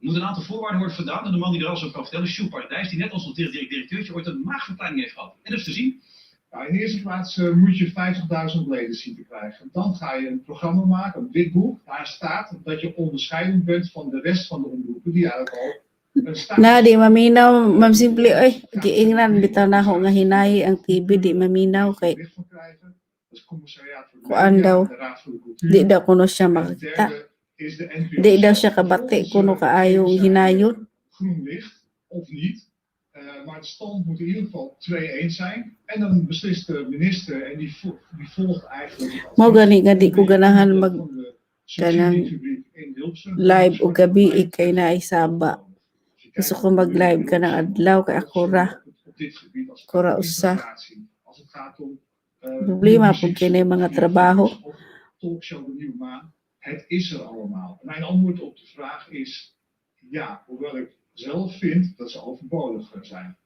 Er moet een aantal voorwaarden worden gedaan. En de man die er alles over kan vertellen, Sjoerd Paradijs, die net als directeurtje ooit een maagverkleining heeft gehad. En dat is te zien. Nou, in de eerste plaats moet je 50.000 leden zien te krijgen. Dan ga je een programma maken, een witboek. Daar staat dat je onderscheidend bent van de rest van de omroepen die eigenlijk al een staat. Na di maminaw, Ma'am Simple, giingnan bitaw na ako nga hinayi ang TV, di maminaw kay Licht van krijgen. Dat is het commissariaat voor de kuan media, daw, de Raad voor de Cultuur. di daw kuno siya En het makakita. derde is de NPO. Di daw siya kabati kuno kaayo hinayon. Groen licht of niet. Maar de stand moet in ieder geval 2-1 zijn. En dan beslist de minister en die volgt eigenlijk het Mao advies gani nga di ko ganahan van mag de kanang subsidiefabriek in Hilversum. live o gabi kay na isaba. Gusto ko mag-live ka ng adlaw kay ako ra. Op dit gebied als het Kora gaat om usa. informatie, als het gaat om Problema po kini mga trabaho. of talkshow de Nieuwe Maan. Het is er allemaal. Mijn antwoord op de vraag is ja, hoewel ik zelf vind dat ze overbodig zijn.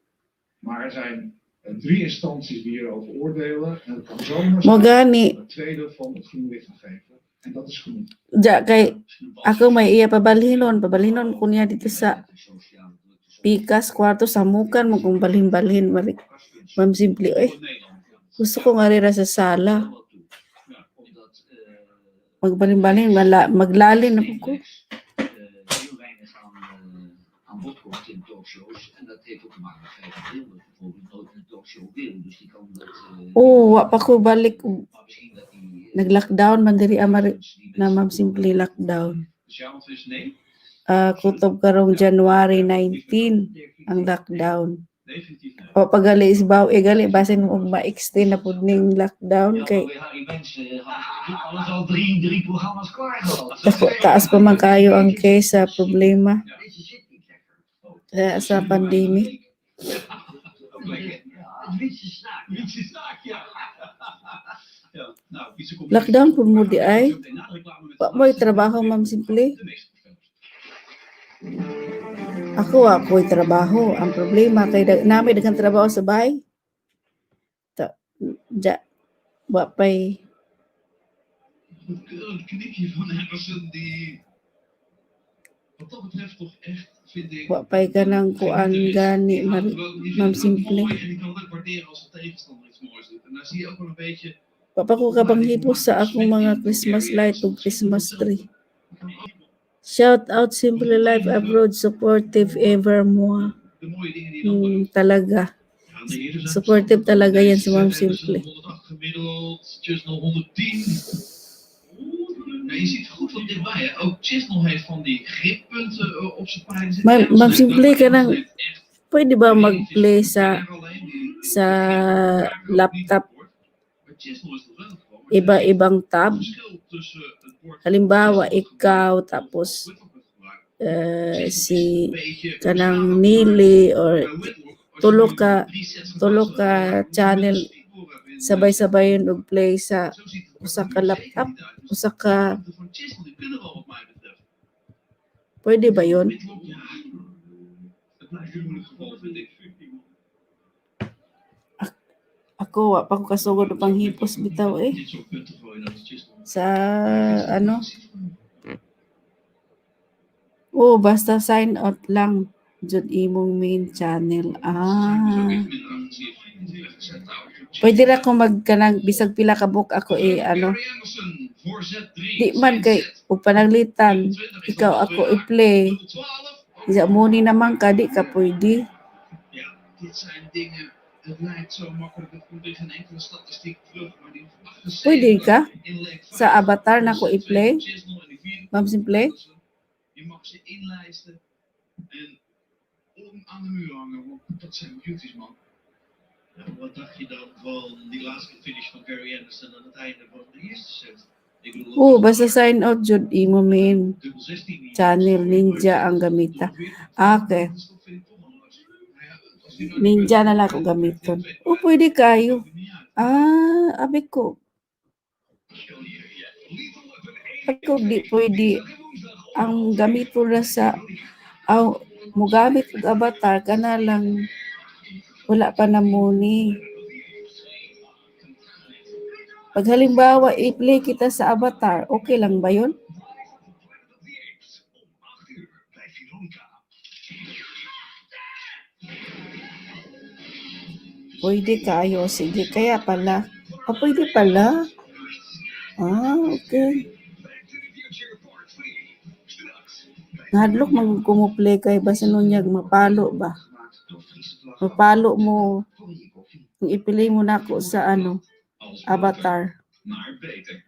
Maar er zijn 3 instanties die hierover oordelen. En het kan zomaar Mo zijn gani dat een tweede van het groene licht gaan geven. En dat is genoeg. ja kay ako may iya pabalhinon ko niya dito sa Pikas kwarto samukan mo kung balhin-balhin Ma'am Simple gusto ko nga rira sa sala magbalhin-balhin maglalin ako ko. Heel weinig aan bod komt in talkshows. En dat heeft ook te maken met het feit dat Hilde bijvoorbeeld nooit een talkshow wil. Dus die kan dat. Oh, wa pa ko balik Maar misschien dat die. nag-lockdown man diri na Ma'am Simple lockdown. Dus ja, antwoord is nee. Kutob karong January 19 ang lockdown. Definitief nee. O pagali isbaw gali basin mo ma-extend na pud ning lockdown kay Harry Mens alles al drie programma's klaar gehad. taas pa man kayo ang case sa problema sa pandemic. Wietse snaak, ja. Ja, nou, Lockdown pud mo di ay wa mo'y trabaho Ma'am Simple. Ako ako'y trabaho. Ang problema kay namin daghang trabaho sa bahay. Wa pay Een knikje van Emerson die wat dat betreft toch echt, vind ik... wa pay kanang kuan gani Ma'am Simple. En ik kan het ook waarderen als de tegenstander iets moois doet. En daar zie je ook wel een beetje... Wa pa ko kabang hipos sa akong mga Christmas light ug Christmas tree. Shout out Simple Life Abroad supportive evermore. De mooie dingen die dan... Talaga. Ja, de heren zijn Supportive talaga yan si Ma'am Simple. 108 gemiddeld, Chisnell 110. Ja, je ziet goed van dichtbij. Hè? Ook Chisnell heeft van die grippunten op zijn pijn zitten. Ma'am Simple ka nang pwede ba mag-play sa laptop iba-ibang tab? Halimbawa ikaw tapos si kanang Nili or tulo ka channel sabay-sabay og play sa usa ka laptop, usa ka pwede ba yon? Ako wa pa ko kasugod pang hipos bitaw sa ano. Oh, basta sign out lang jud imong main channel. Pwede ra ko magkanang bisag pila ka book ako ano. Di man kay ug panaglitan ikaw ako i-play. Isa mo ni naman ka di ka pwede. Ja, dit zijn dingen. Het lijkt zo makkelijk, het komt in geen enkele statistiek terug, maar die Pwede ka sa avatar na ko i-play? Ma'am Simple? Je mag ze inlijsten en om aan de muur hangen, want dat zijn beauties, man. Ja, wat dacht je dan van die laatste finish van Gary Anderson aan het einde van de eerste set? Ik bedoel, Basta sign out jud imo main channel Ninja ang gamita. Okay. Ninja na lang ko gamiton. Pwede kayo. Abi ko. Ako di pwede ang gamito na sa mo gamit og avatar kana lang wala pa na muni. Pag halimbawa i-play kita sa avatar, okay lang ba yun? Pwede kayo. Sige, kaya pala. Pwede pala. Okay. Ngadlok magkumuple kay basta nunyag mapalo ba? Mapalo mo. Kung ipili mo na ako sa Avatar. Maar beter.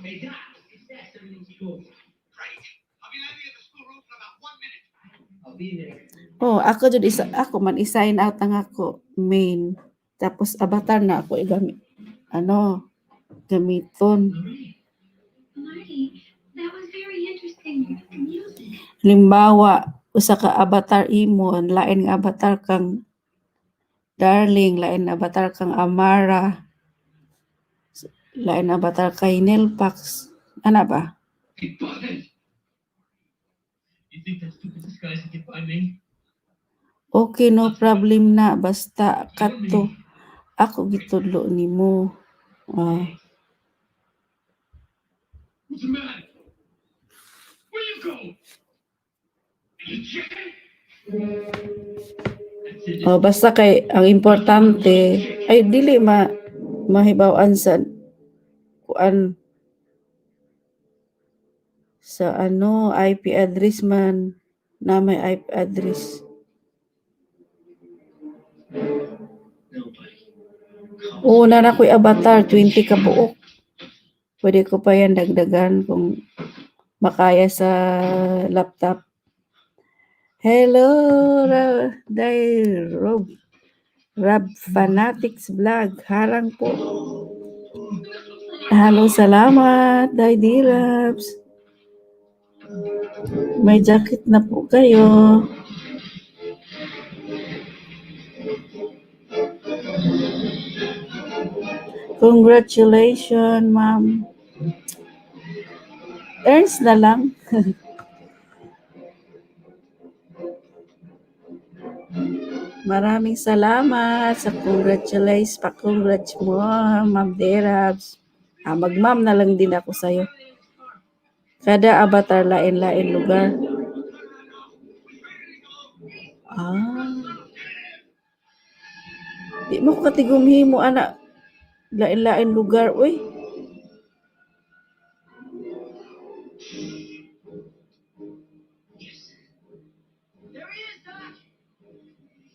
Hey, Doc, it's that 70 school. Great. I'll be landing at the schoolroom in about 1 minute. I'll be there. Ako man i-sign out ang ako main. Tapos Avatar na ako igamit. Gamiton. Marty, that was very interesting. The music. Halimbawa, usa ka Avatar imo, lain nga Avatar kang Darling, lain Avatar kang Amara, lain Avatar kay Nilpax. Ano ba? You think that stupid disguise can get by me? Okay, no problem na. Basta kato. Ako gitudlo nimo. What's the matter? Where you go? You check? Basta kay ang importante ay dili mahibaw-an sa kuan sa IP address man na may IP address. Una na ko'y Avatar 20 ka buok. Pwede ko pa yan dagdagan kung makaya sa laptop. Hello, Rob Fanatics Vlog. Harang po. Hello, salamat, Day Rabs. May jacket na po kayo. Congratulations, ma'am. Earns na lang. Maraming salamat sa congratulations. Pa-congrats mo, Ma'am Derabs. Mag-ma'am na lang din ako sa'yo. Kada Avatar lain-lain lugar. Di mo katigumhi mo, anak. Lain-lain lugar, uy. There he is, Doc.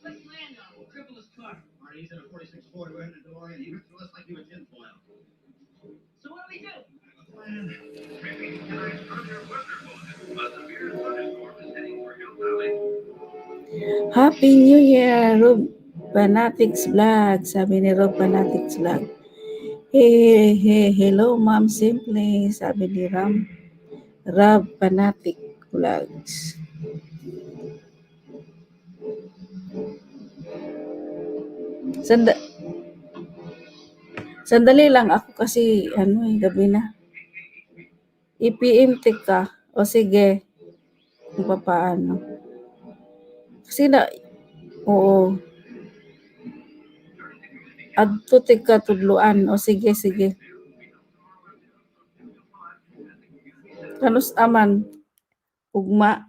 Let's land now. We'll cripple his car. Marty, he's in a 46 Ford. We're in the DeLorean. He ripped to us like he was tinfoil. So what do we do? Maybe tonight's under weather bulletin. A severe thunderstorm is heading for Hill Valley. Happy New Year, Rob Fanatics Vlog. Sabi ni Rob Fanatics Vlog. Hey, hello, Ma'am Simple. Sabi ni Rob Fanatic Vlogs. Sandali lang ako kasi gabi na. I-PMT ka. O sige. Kung paano. Kasi oo. Adto tika tudluan. O sige. Kanus aman. Ugma.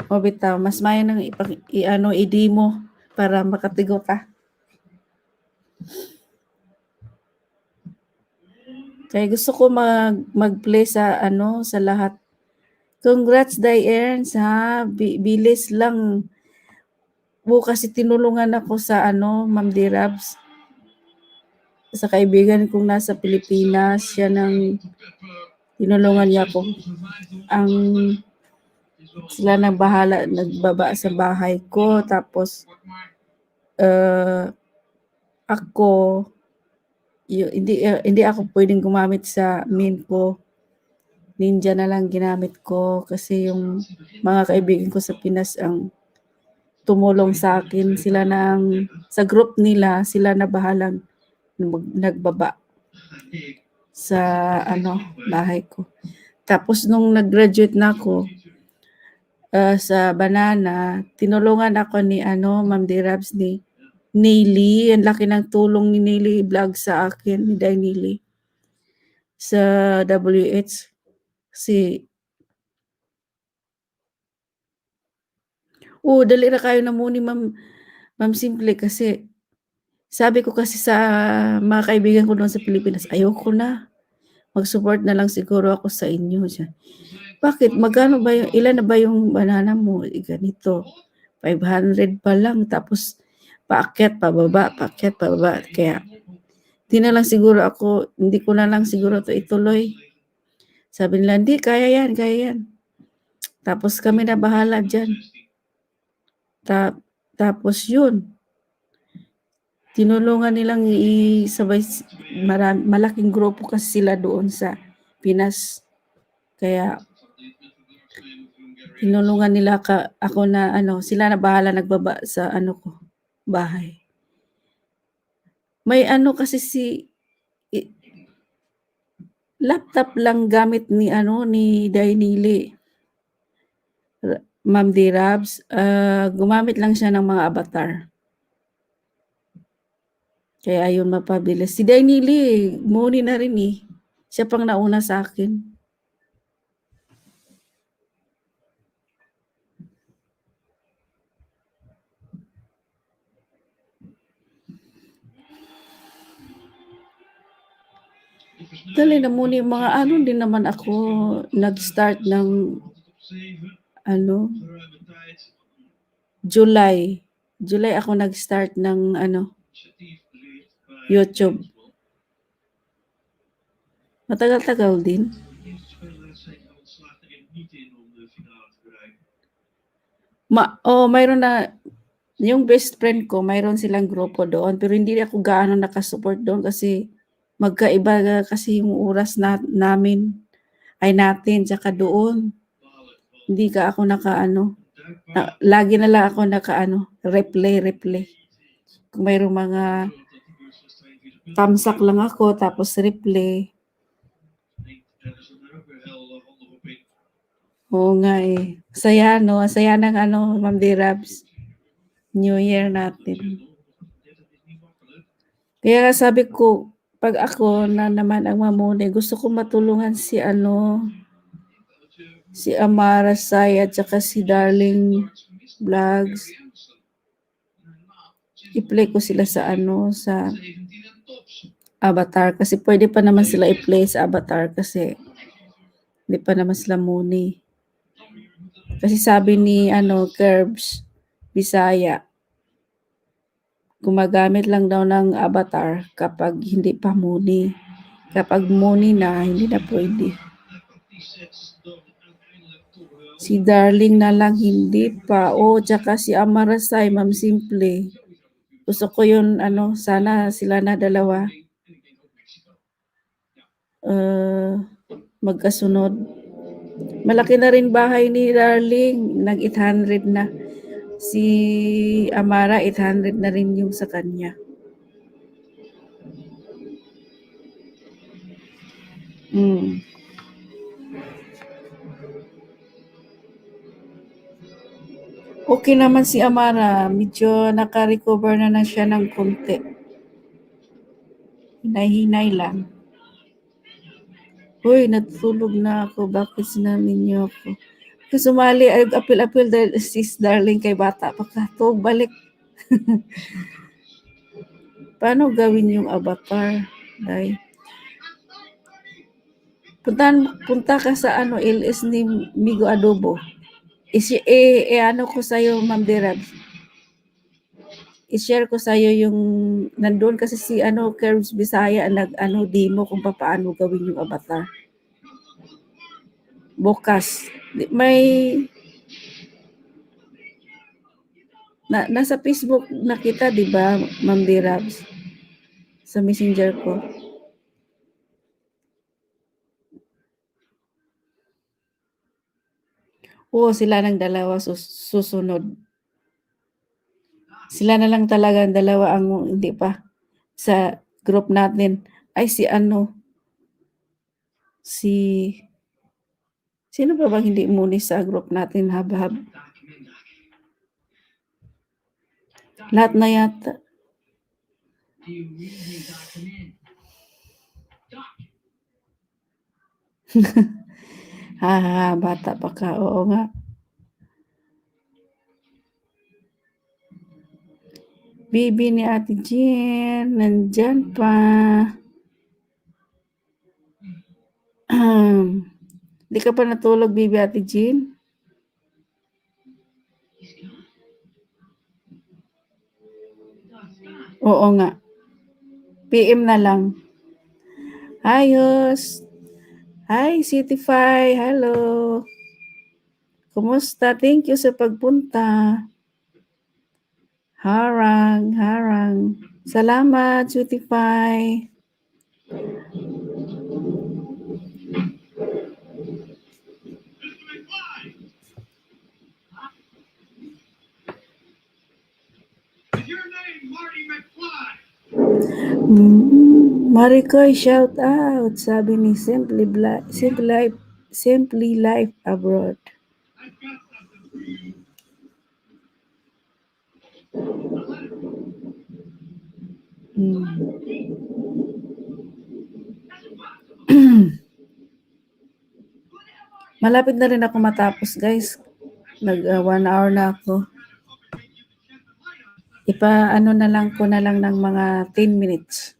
O bitaw, mas mayo nang i-demo para makatigo ka. Kaya gusto ko mag-play sa sa lahat. Congrats, Ernst, ha. Bilis lang. Bukas tinulungan ako sa Ma'am Dirabs. Sa kaibigan kong nasa Pilipinas, siya nang tinulungan niya ako. Sila nang bahala, nagbaba sa bahay ko. Tapos, ako, hindi ako pwedeng gumamit sa main ko. Ninja na lang ginamit ko kasi yung mga kaibigan ko sa Pinas ang tumulong sa akin. Sila sa group nila, sila na bahalang nagbaba sa bahay ko. Tapos nung nag-graduate na ako sa Banana, tinulungan ako ni Ma'am Dirabs ni Neely. Ang laki ng tulong ni Neely vlog sa akin, ni Day Neely. sa WH. Kasi, dali na kayo na muni, Ma'am Simple, kasi sabi ko kasi sa mga kaibigan ko doon sa Pilipinas, ayoko na. Mag-support na lang siguro ako sa inyo. Bakit? Magkano ba yung, ilan na ba yung banana mo? Ganito. 500 pa lang. Tapos, paakyat, pababa, paakyat, pababa. Kaya, hindi ko na lang siguro to ituloy. Sabi nila, hindi, kaya yan, kaya yan. Tapos kami na bahala dyan. Tapos yun, tinulungan nilang isabay, malaking grupo kasi sila doon sa Pinas. Kaya, tinulungan nila ako na sila na bahala nagbaba sa ko, bahay. May kasi laptop lang gamit ni Dainili. Ma'am Dirabs, gumamit lang siya ng mga avatar. Kaya ayun mapabilis. Si Dainili, muni na rin eh. Siya pang nauna sa akin. Dali na muna yung mga din naman ako nag-start ng July. July ako nag-start ng YouTube. Matagal-tagal din. Mayroon na yung best friend ko, mayroon silang grupo doon, pero hindi ako gaano nakasupport doon kasi magkaiba kasi yung oras natin, tsaka doon. Hindi ka ako lagi na lang ako replay. Kung mayroong mga tamsak lang ako, tapos replay. Oo nga eh. Saya ng Ma'am Dirabs. New Year natin. Kaya sabi ko, pag ako na naman ang mamuni, gusto ko matulungan si Amara Sai at saka si Darling Vlogs. I-play ko sila sa sa Avatar kasi pwede pa naman sila i-play sa Avatar kasi hindi pa naman sila muni. Kasi sabi ni Curbs Bisaya, gumagamit lang daw ng Avatar kapag hindi pa muni. Kapag muni na, hindi na pwede. Si Darling na lang hindi pa. Tsaka si Amarasay, Ma'am Simple. Gusto ko yun, sana sila na dalawa magkasunod. Malaki na rin bahay ni Darling. Nag-800 na. Si Amara, 800 na rin yung sa kanya. Okay naman si Amara. Medyo naka-recover na siya ng konti. Hinay-hinay lang. Uy, natulog na ako. Bakit sinamin niyo ako? Kasi sumali, apil-apil dahil sis Darling kay bata pa ka. Balik. Paano gawin yung Avatar? Dahil punta ka sa LS ni Migo Adobo. Ko sa'yo, Ma'am Dirabs. I-share ko sa'yo yung nandun kasi si Curbs Bisaya demo kung paano gawin yung Avatar. Bukas. May nasa Facebook nakita, di ba, Ma'am Dirabs? Sa messenger ko. Sila ng dalawa susunod. Sila na lang talaga ang dalawa ang hindi pa sa group natin. Ay sino pa bang hindi muni sa group natin, Habhab? Lahat na yata. Bata pa ka. Oo nga. Bibi ni Ate Jean, nandyan pa. Di ka pa natulog, Bibi Ate Jean? Oo nga. PM na lang. Ayos. Hi, Cityfy. Hello. Kumusta? Thank you sa pagpunta. Harang. Salamat, Cityfy. Is your name Marty McFly? Maricoy, shout out. Sabi ni Simply Life Abroad. I've got something for you. Malapit na rin ako matapos, guys. 1 hour na ako. Ipa-ano na lang ko na lang ng mga 10 minutes.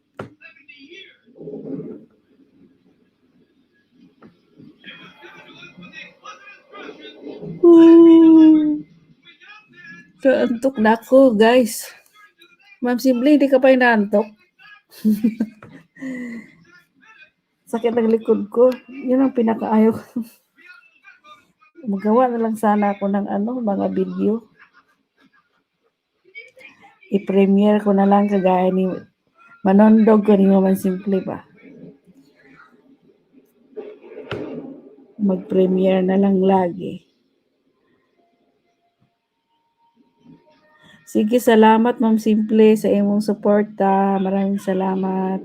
Naantok na ako, guys. Ma'am Simble, hindi ka pa inaantok? Sakit ng likod ko. Yun ang pinakaayaw ko. Magawa na lang sana ako ng mga video. I-premiere ko na lang kagaya ni Manondog ko ni Ma'am Simple ba. Mag-premiere na lang lagi. Sige, salamat Ma'am Simple sa imong suporta. Maraming salamat.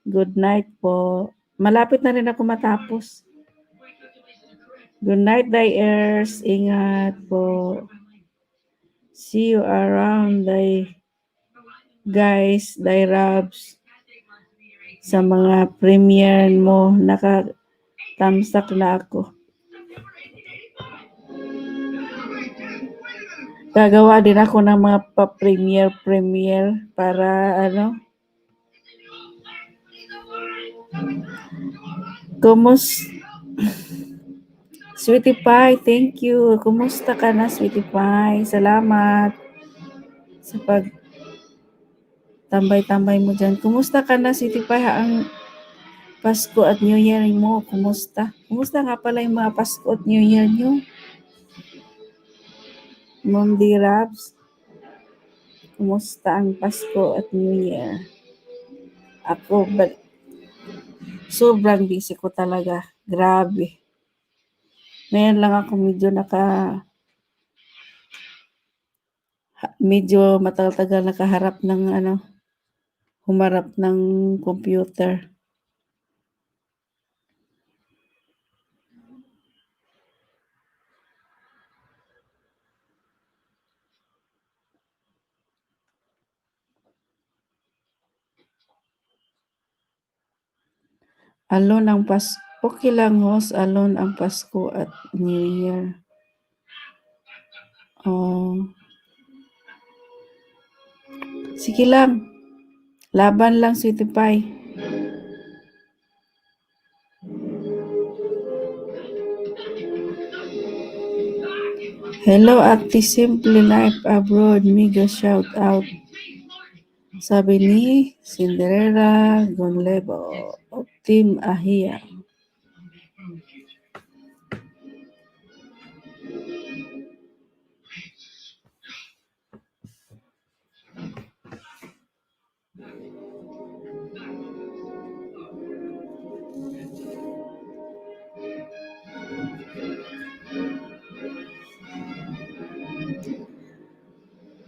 Good night po. Malapit na rin ako matapos. Good night, Diers. Ingat po. See you around, guys, Rabs. Sa mga premiere mo, nakatamsak na ako. Gagawa din ako ng mga pa-premiere para Sweetie Pie, thank you. Kumusta ka na, Sweetie Pie? Salamat sa tambay-tambay mo dyan. Kumusta ka na, Sweetie Pie? Ang Pasko at New Year mo, kumusta? Kumusta nga pala yung mga Pasko at New Year nyo? Ma'am D. Rabs, kumusta ang Pasko at New Year? Ako, sobrang busy ko talaga. Grabe. Ngayon lang ako medyo matagal nakaharap ng humarap ng computer. Alone ang Pasko. Okay lang, host. Alone ang Pasko at New Year. Sige lang. Laban lang, Sweetie Pie. Hello, Ate Simple Life Abroad. Mega shout out. Sabi ni Cinderella Gonlevo of Team Ahia.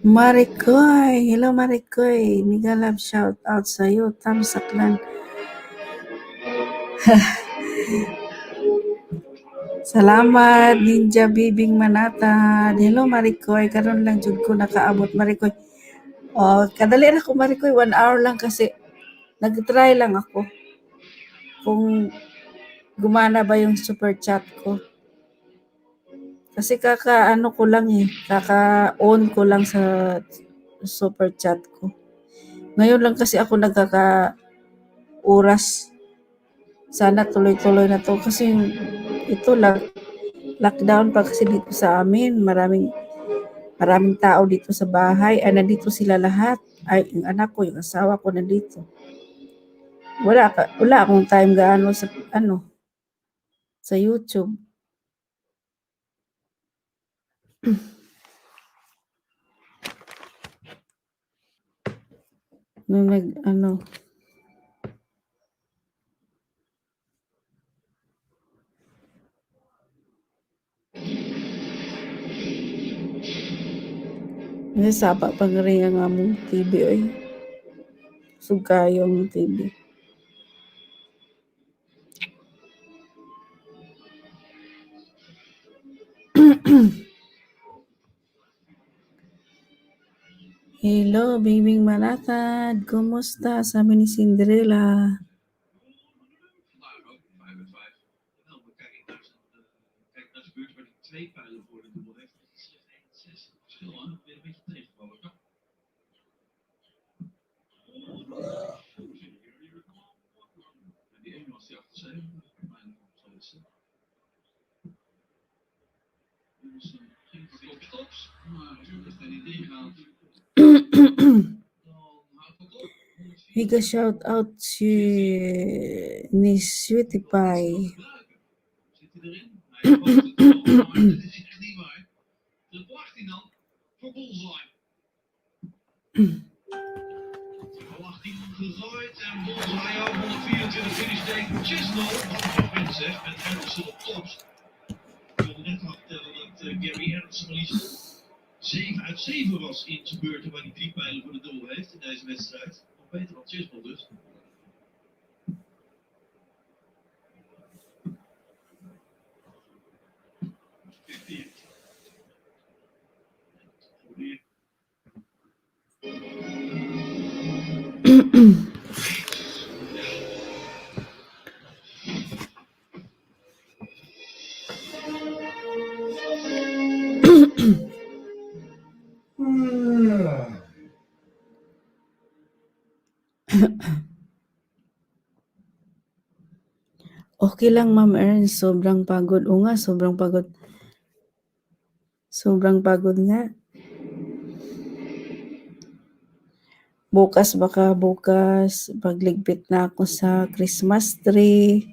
Maricoy, hello Maricoy, mega love shout out sa iyo, Tamsaklan. Salamat Ninja Bibing Manatad. Hello Maricoy, karon lang jud ko nakaabot Maricoy. Kadali na ko Maricoy, 1 hour lang kasi nag-try lang ako. Kung gumana ba yung super chat ko. Kasi kaka-on ko lang sa super chat ko. Ngayon lang kasi ako nagkaka-oras. Sana tuloy-tuloy na to kasi ito lockdown pa kasi dito sa amin. Maraming tao dito sa bahay. Nandito sila lahat. Yung anak ko, yung asawa ko nandito. Wala akong time gaano sa YouTube. Sapa pang rin ang among TV oy. Sugayong TV. Hello, Bibing Malakad. Kumusta? Sabi ni Cinderella. Vandaag ook 5 en 5. En dan kijk ik naar zijn beurt waar hij 2 pijlen voor de dubbel heeft. Dat is 1-6 verschil, hè? Weer een beetje tegenvallen. Ja. En die ene was die 8-7. Mijn tweede set. Dus geen stops, maar als hij niet ingaat, dan houdt het op. Higa shout out ni Sweetie Pie. Zit hij erin? Hij pakt het wel, maar dit is echt niet waar. Dat wacht hij dan voor Bullseye. 18 gegooid en Bullseye ook 124 finish tegen Chisnall. Wat een zeg, met Anderson op tops. Ik wilde net al vertellen dat Gary Anderson maar liefst 7 uit 7 was in zijn beurten waar hij 3 pijlen voor de doel heeft in deze wedstrijd. Nog beter dan Chisnall dus. Okay lang, Ma'am Ernst. Sobrang pagod. O nga, sobrang pagod. Sobrang pagod nga. Bukas, pagligpit na ako sa Christmas tree,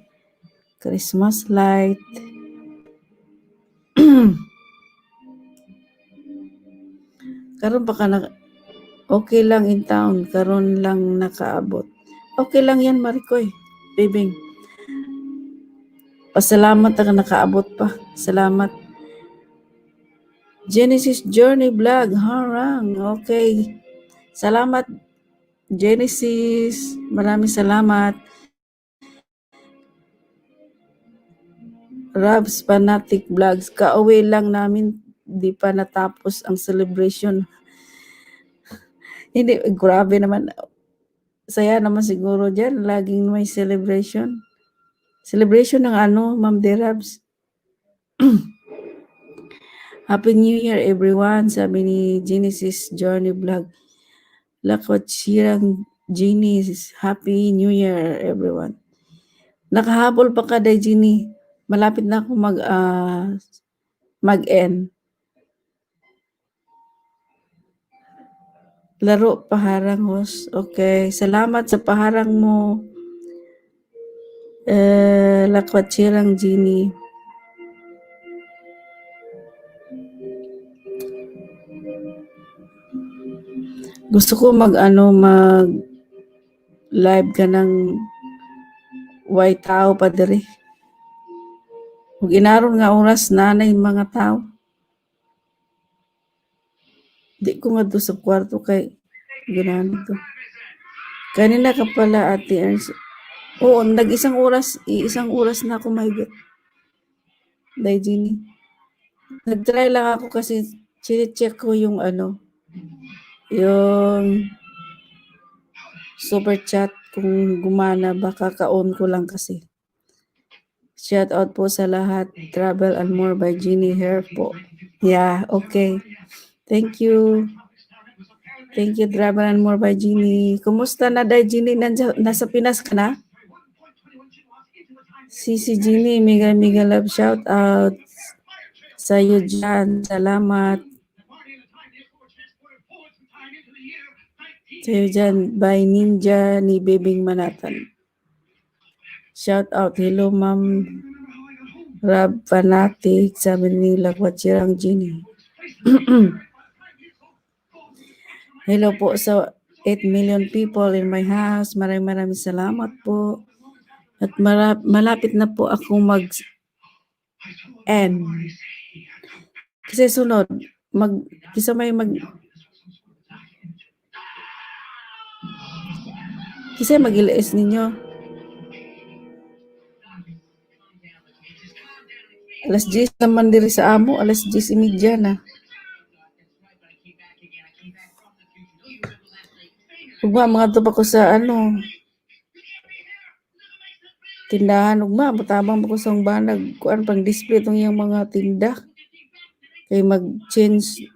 Christmas light. Karon baka okay lang in town. Karon lang nakaabot. Okay lang yan, Maricoy. Bibing. Pasalamat na nakaabot pa. Salamat. Genesis Journey Vlog. Harang. Okay. Salamat, Genesis. Maraming salamat. Rabs Fanatic Vlogs. Kauwi lang namin. Di pa natapos ang celebration. Hindi, grabe naman. Saya naman siguro dyan. Laging may celebration. Celebration ng Ma'am Derabs. Happy New Year everyone, sabi ni Genesis Journey Vlog. Lakwat sirang Genesis. Happy New Year everyone. Nakahabol pa ka day, Genie. Malapit na ako mag-end. Laro paharang host. Okay, salamat sa paharang mo. Lakwat sirang Genie. Gusto ko mag live ka ng white tao pa diri. Huwag inaron nga oras nanay mga tao. Di ko nga doon sa kwarto kay ginano to. Kanina ka pala, Ate Ernst. Oo, iisang oras na ako mahigit. Day, Genie. Nag-try lang ako kasi check ko yung yung super chat kung gumana, baka ka-on ko lang kasi. Shout out po sa lahat. Travel and More by Jeannie Hair po. Yeah, okay. Thank you. Thank you, Travel and More by Jeannie. Kumusta na, Day Jeannie? Nasa Pinas ka na? Si Jeannie, mega love shout out sa'yo dyan. Salamat. Sa'yo dyan, by Ninja ni Bebing Manatan. Shout out. Hello, Ma'am Rab Fanatic. Sabi nila, Kwatsirang Jeannie. Hello po sa 8 million people in my house. Maraming salamat po. At malapit na po akong mag-end. Kasi sunod, kasi mag-ilis ninyo. Alas 10 naman diri sa amo, alas 10:30 na. Ugma, mga to pa ko sa tindahan, ugma, matabang pa ko sa banag, kuan pang display itong yung mga tinda. Kay mag-change,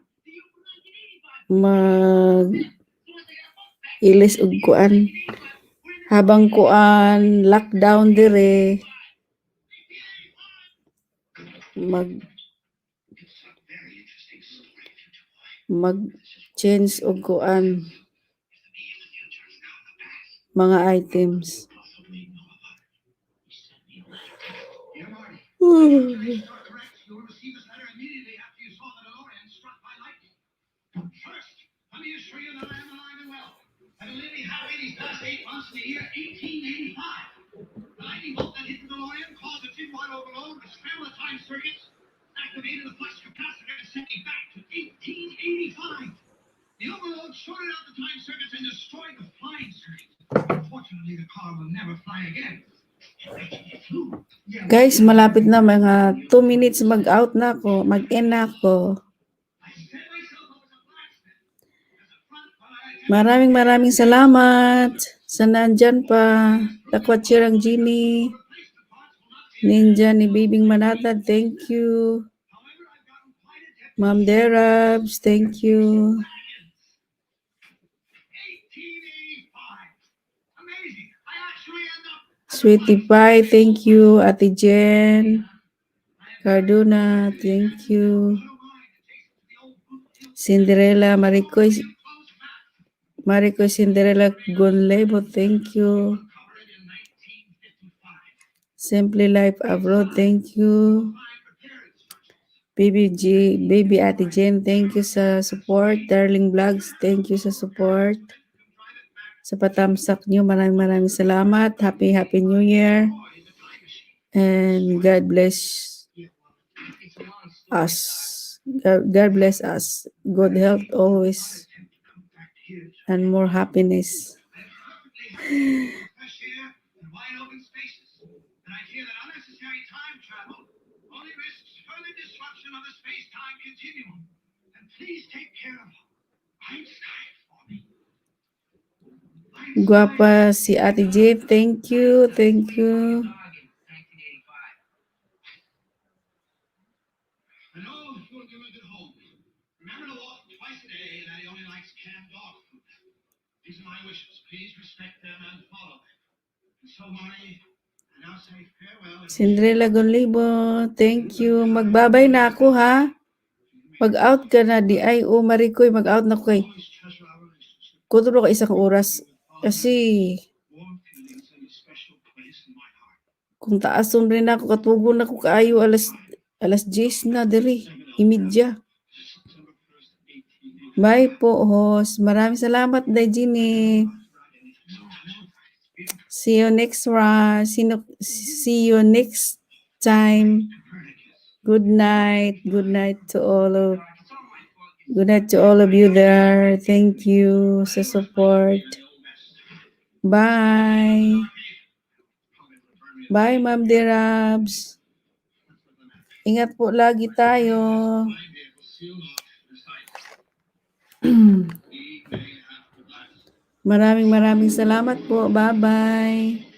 ilis og kuan. Habang kuan, lockdown dire, mag-change og kuan mga items. Activated the flux capacitor and sent me back to 1885. The overload shorted out the time circuits and destroyed the flying circuits. Unfortunately, the car will never fly again. Guys, malapit na, mga 2 minutes mag-out na ako, mag-end na ako. Maraming salamat sa nandyan pa. Kwatsirang Jeannie, Ninja ni Bibing Manatad, thank you. Ma'am Derabs, thank you. Sweetie Pie, thank you. Ate Jen Cardona, thank you. Cinderella Maricoy Cinderella Gonlebo, thank you. Simply Life Abroad, thank you. Baby Ate Jen, thank you sa support. Darling Vlogs, thank you sa support. Sa patamsak nyo, maraming salamat. Happy New Year. And God bless us. God bless us. Good health always. And more happiness. Guapa si Ate J, thank you. Cinderella Gonlibo, thank you. Magbabay na ako ha. Mag-out ka na di ay Maricoy, mag-out na ko kay. Kutulo ka isang oras kasi kung taason rin ako, katugon ako kaayo alas 10 na diri, imidya. Bye po, host. Maraming salamat, Dajini. See you next one. See you next time. Good night. Good night to all of you there. Thank you sa support. Bye. Bye, Ma'am Derabs. Ingat po lagi tayo. Maraming salamat po. Bye-bye.